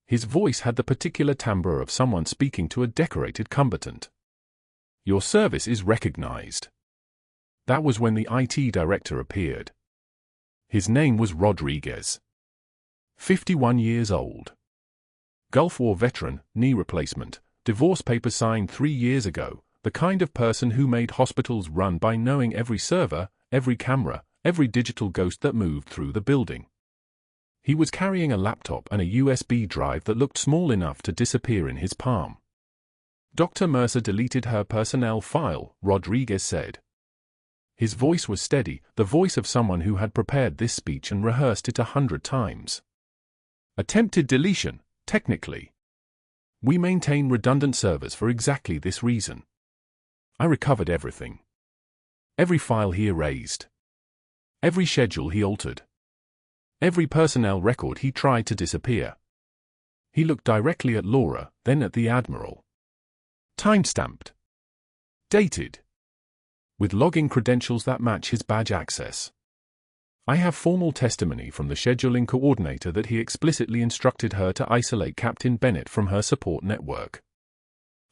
His voice had the particular timbre of someone speaking to a decorated combatant. "Your service is recognized." That was when the IT director appeared. His name was Rodriguez. 51 years old. Gulf War veteran, knee replacement, divorce papers signed 3 years ago, the kind of person who made hospitals run by knowing every server, every camera, every digital ghost that moved through the building. He was carrying a laptop and a USB drive that looked small enough to disappear in his palm. Dr. Mercer deleted her personnel file, Rodriguez said. His voice was steady, the voice of someone who had prepared this speech and rehearsed it 100 times. "Attempted deletion, technically. We maintain redundant servers for exactly this reason. I recovered everything. Every file he erased. Every schedule he altered. Every personnel record he tried to disappear." He looked directly at Laura, then at the Admiral. "Timestamped. Dated. With logging credentials that match his badge access. I have formal testimony from the scheduling coordinator that he explicitly instructed her to isolate Captain Bennett from her support network.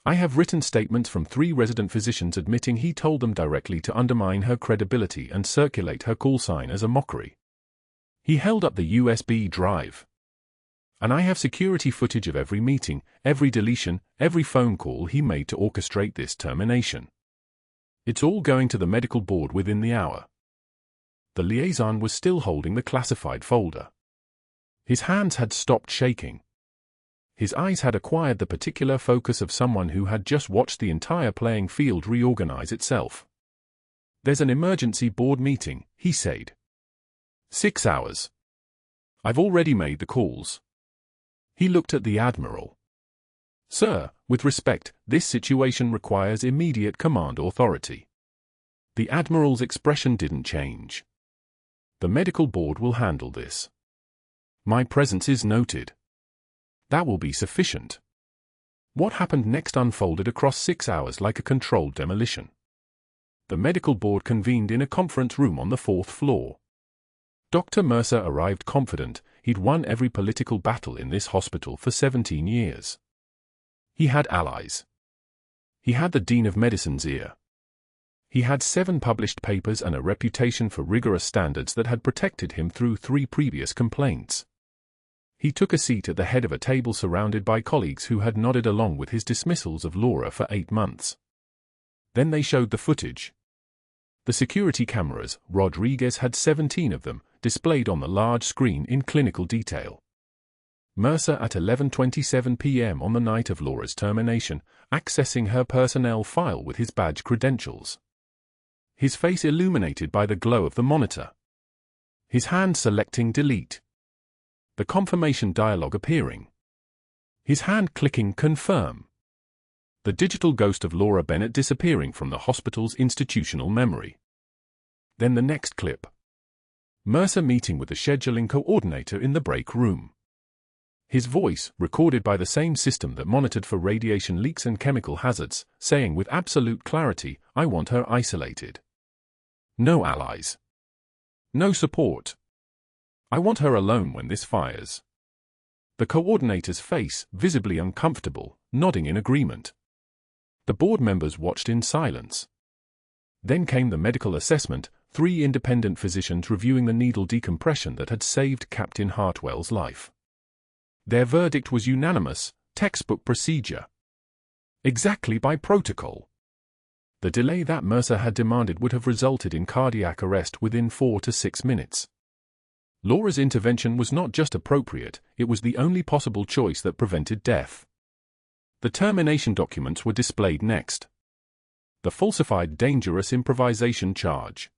I have written statements from 3 resident physicians admitting he told them directly to undermine her credibility and circulate her call sign as a mockery." He held up the USB drive. "And I have security footage of every meeting, every deletion, every phone call he made to orchestrate this termination. It's all going to the medical board within the hour." The liaison was still holding the classified folder. His hands had stopped shaking. His eyes had acquired the particular focus of someone who had just watched the entire playing field reorganize itself. "There's an emergency board meeting," he said. 6 hours. I've already made the calls." He looked at the Admiral. "Sir, with respect, this situation requires immediate command authority." The Admiral's expression didn't change. "The medical board will handle this. My presence is noted. That will be sufficient." What happened next unfolded across 6 hours like a controlled demolition. The medical board convened in a conference room on the 4th floor. Dr. Mercer arrived confident he'd won every political battle in this hospital for 17 years. He had allies. He had the Dean of Medicine's ear. He had 7 published papers and a reputation for rigorous standards that had protected him through 3 previous complaints. He took a seat at the head of a table surrounded by colleagues who had nodded along with his dismissals of Laura for 8 months. Then they showed the footage. The security cameras, Rodriguez had 17 of them, displayed on the large screen in clinical detail. Mercer at 11:27 p.m. on the night of Laura's termination, accessing her personnel file with his badge credentials. His face illuminated by the glow of the monitor. His hand selecting delete. The confirmation dialog appearing. His hand clicking confirm. The digital ghost of Laura Bennett disappearing from the hospital's institutional memory. Then the next clip. Mercer meeting with the scheduling coordinator in the break room. His voice, recorded by the same system that monitored for radiation leaks and chemical hazards, saying with absolute clarity, "I want her isolated." No allies. No support. I want her alone when this fires. The coordinator's face, visibly uncomfortable, nodding in agreement. The board members watched in silence. Then came the medical assessment, 3 independent physicians reviewing the needle decompression that had saved Captain Hartwell's life. Their verdict was unanimous: textbook procedure. Exactly by protocol. The delay that Mercer had demanded would have resulted in cardiac arrest within 4 to 6 minutes. Laura's intervention was not just appropriate, it was the only possible choice that prevented death. The termination documents were displayed next. The falsified dangerous improvisation charge.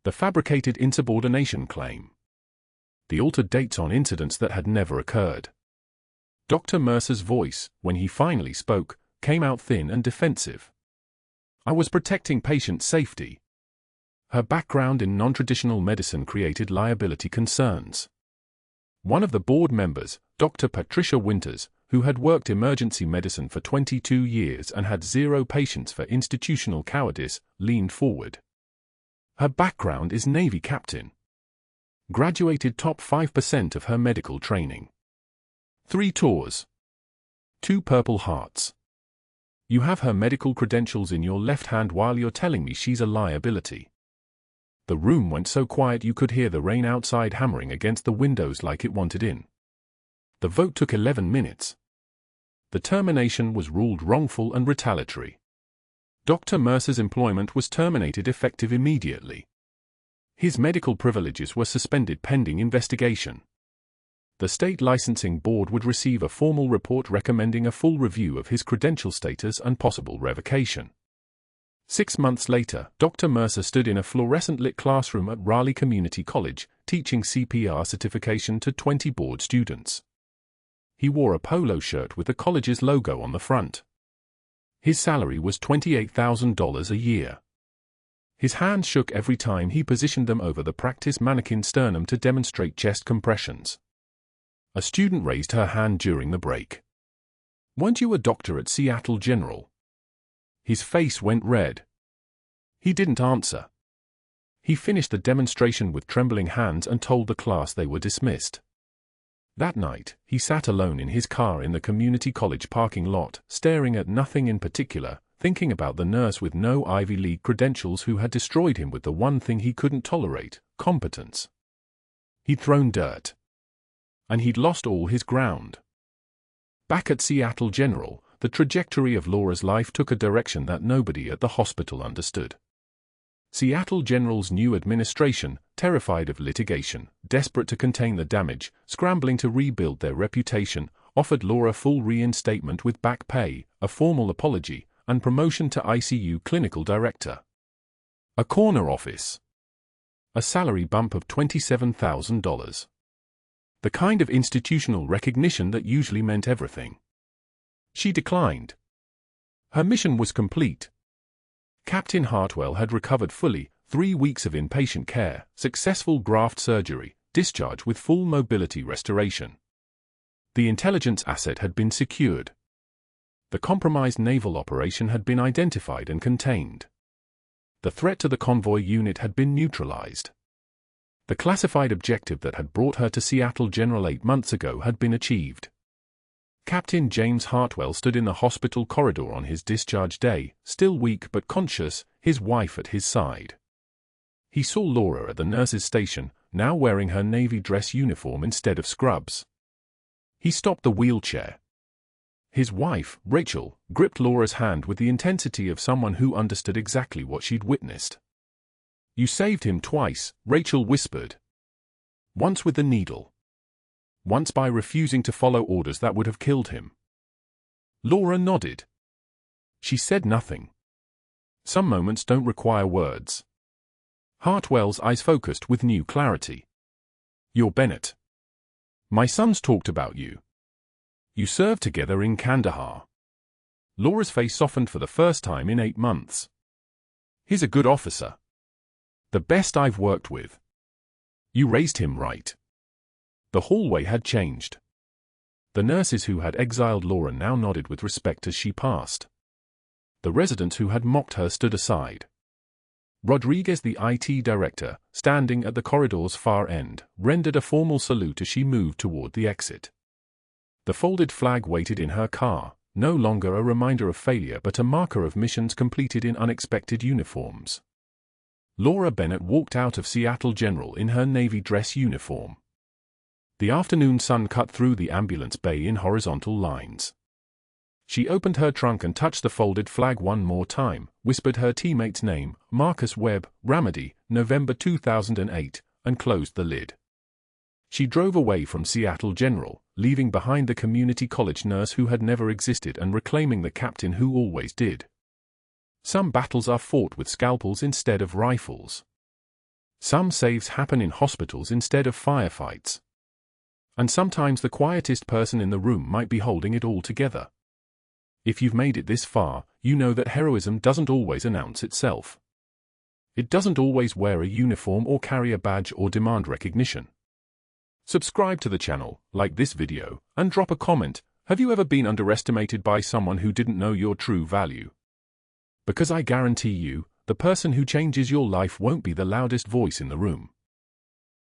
The fabricated insubordination claim. The altered dates on incidents that had never occurred. Dr. Mercer's voice, when he finally spoke, came out thin and defensive. I was protecting patient safety. Her background in non-traditional medicine created liability concerns. One of the board members, Dr. Patricia Winters, who had worked emergency medicine for 22 years and had 0 patience for institutional cowardice, leaned forward. Her background is Navy captain. Graduated top 5% of her medical training. 3 tours. 2 Purple Hearts. You have her medical credentials in your left hand while you're telling me she's a liability. The room went so quiet you could hear the rain outside hammering against the windows like it wanted in. The vote took 11 minutes. The termination was ruled wrongful and retaliatory. Dr. Mercer's employment was terminated effective immediately. His medical privileges were suspended pending investigation. The state licensing board would receive a formal report recommending a full review of his credential status and possible revocation. 6 months later, Dr. Mercer stood in a fluorescent-lit classroom at Raleigh Community College, teaching CPR certification to 20 board students. He wore a polo shirt with the college's logo on the front. His salary was $28,000 a year. His hands shook every time he positioned them over the practice mannequin sternum to demonstrate chest compressions. A student raised her hand during the break. "Weren't you a doctor at Seattle General?" His face went red. He didn't answer. He finished the demonstration with trembling hands and told the class they were dismissed. That night, he sat alone in his car in the community college parking lot, staring at nothing in particular, thinking about the nurse with no Ivy League credentials who had destroyed him with the one thing he couldn't tolerate: competence. He'd thrown dirt. And he'd lost all his ground. Back at Seattle General, the trajectory of Laura's life took a direction that nobody at the hospital understood. Seattle General's new administration, terrified of litigation, desperate to contain the damage, scrambling to rebuild their reputation, offered Laura full reinstatement with back pay, a formal apology, and promotion to ICU clinical director. A corner office. A salary bump of $27,000. The kind of institutional recognition that usually meant everything. She declined. Her mission was complete. Captain Hartwell had recovered fully, 3 weeks of inpatient care, successful graft surgery, discharge with full mobility restoration. The intelligence asset had been secured. The compromised naval operation had been identified and contained. The threat to the convoy unit had been neutralized. The classified objective that had brought her to Seattle General 8 months ago had been achieved. Captain James Hartwell stood in the hospital corridor on his discharge day, still weak but conscious, his wife at his side. He saw Laura at the nurse's station, now wearing her Navy dress uniform instead of scrubs. He stopped the wheelchair. His wife, Rachel, gripped Laura's hand with the intensity of someone who understood exactly what she'd witnessed. "You saved him twice," Rachel whispered. "Once with the needle. Once by refusing to follow orders that would have killed him." Laura nodded. She said nothing. Some moments don't require words. Hartwell's eyes focused with new clarity. "You're Bennett. My sons talked about you. You served together in Kandahar." Laura's face softened for the first time in 8 months. "He's a good officer. The best I've worked with. You raised him right." The hallway had changed. The nurses who had exiled Laura now nodded with respect as she passed. The residents who had mocked her stood aside. Rodriguez, the IT director, standing at the corridor's far end, rendered a formal salute as she moved toward the exit. The folded flag waited in her car, no longer a reminder of failure but a marker of missions completed in unexpected uniforms. Laura Bennett walked out of Seattle General in her Navy dress uniform. The afternoon sun cut through the ambulance bay in horizontal lines. She opened her trunk and touched the folded flag one more time, whispered her teammate's name, Marcus Webb, Ramadi, November 2008, and closed the lid. She drove away from Seattle General, leaving behind the community college nurse who had never existed and reclaiming the captain who always did. Some battles are fought with scalpels instead of rifles. Some saves happen in hospitals instead of firefights. And sometimes the quietest person in the room might be holding it all together. If you've made it this far, you know that heroism doesn't always announce itself. It doesn't always wear a uniform or carry a badge or demand recognition. Subscribe to the channel, like this video, and drop a comment. Have you ever been underestimated by someone who didn't know your true value? Because I guarantee you, the person who changes your life won't be the loudest voice in the room.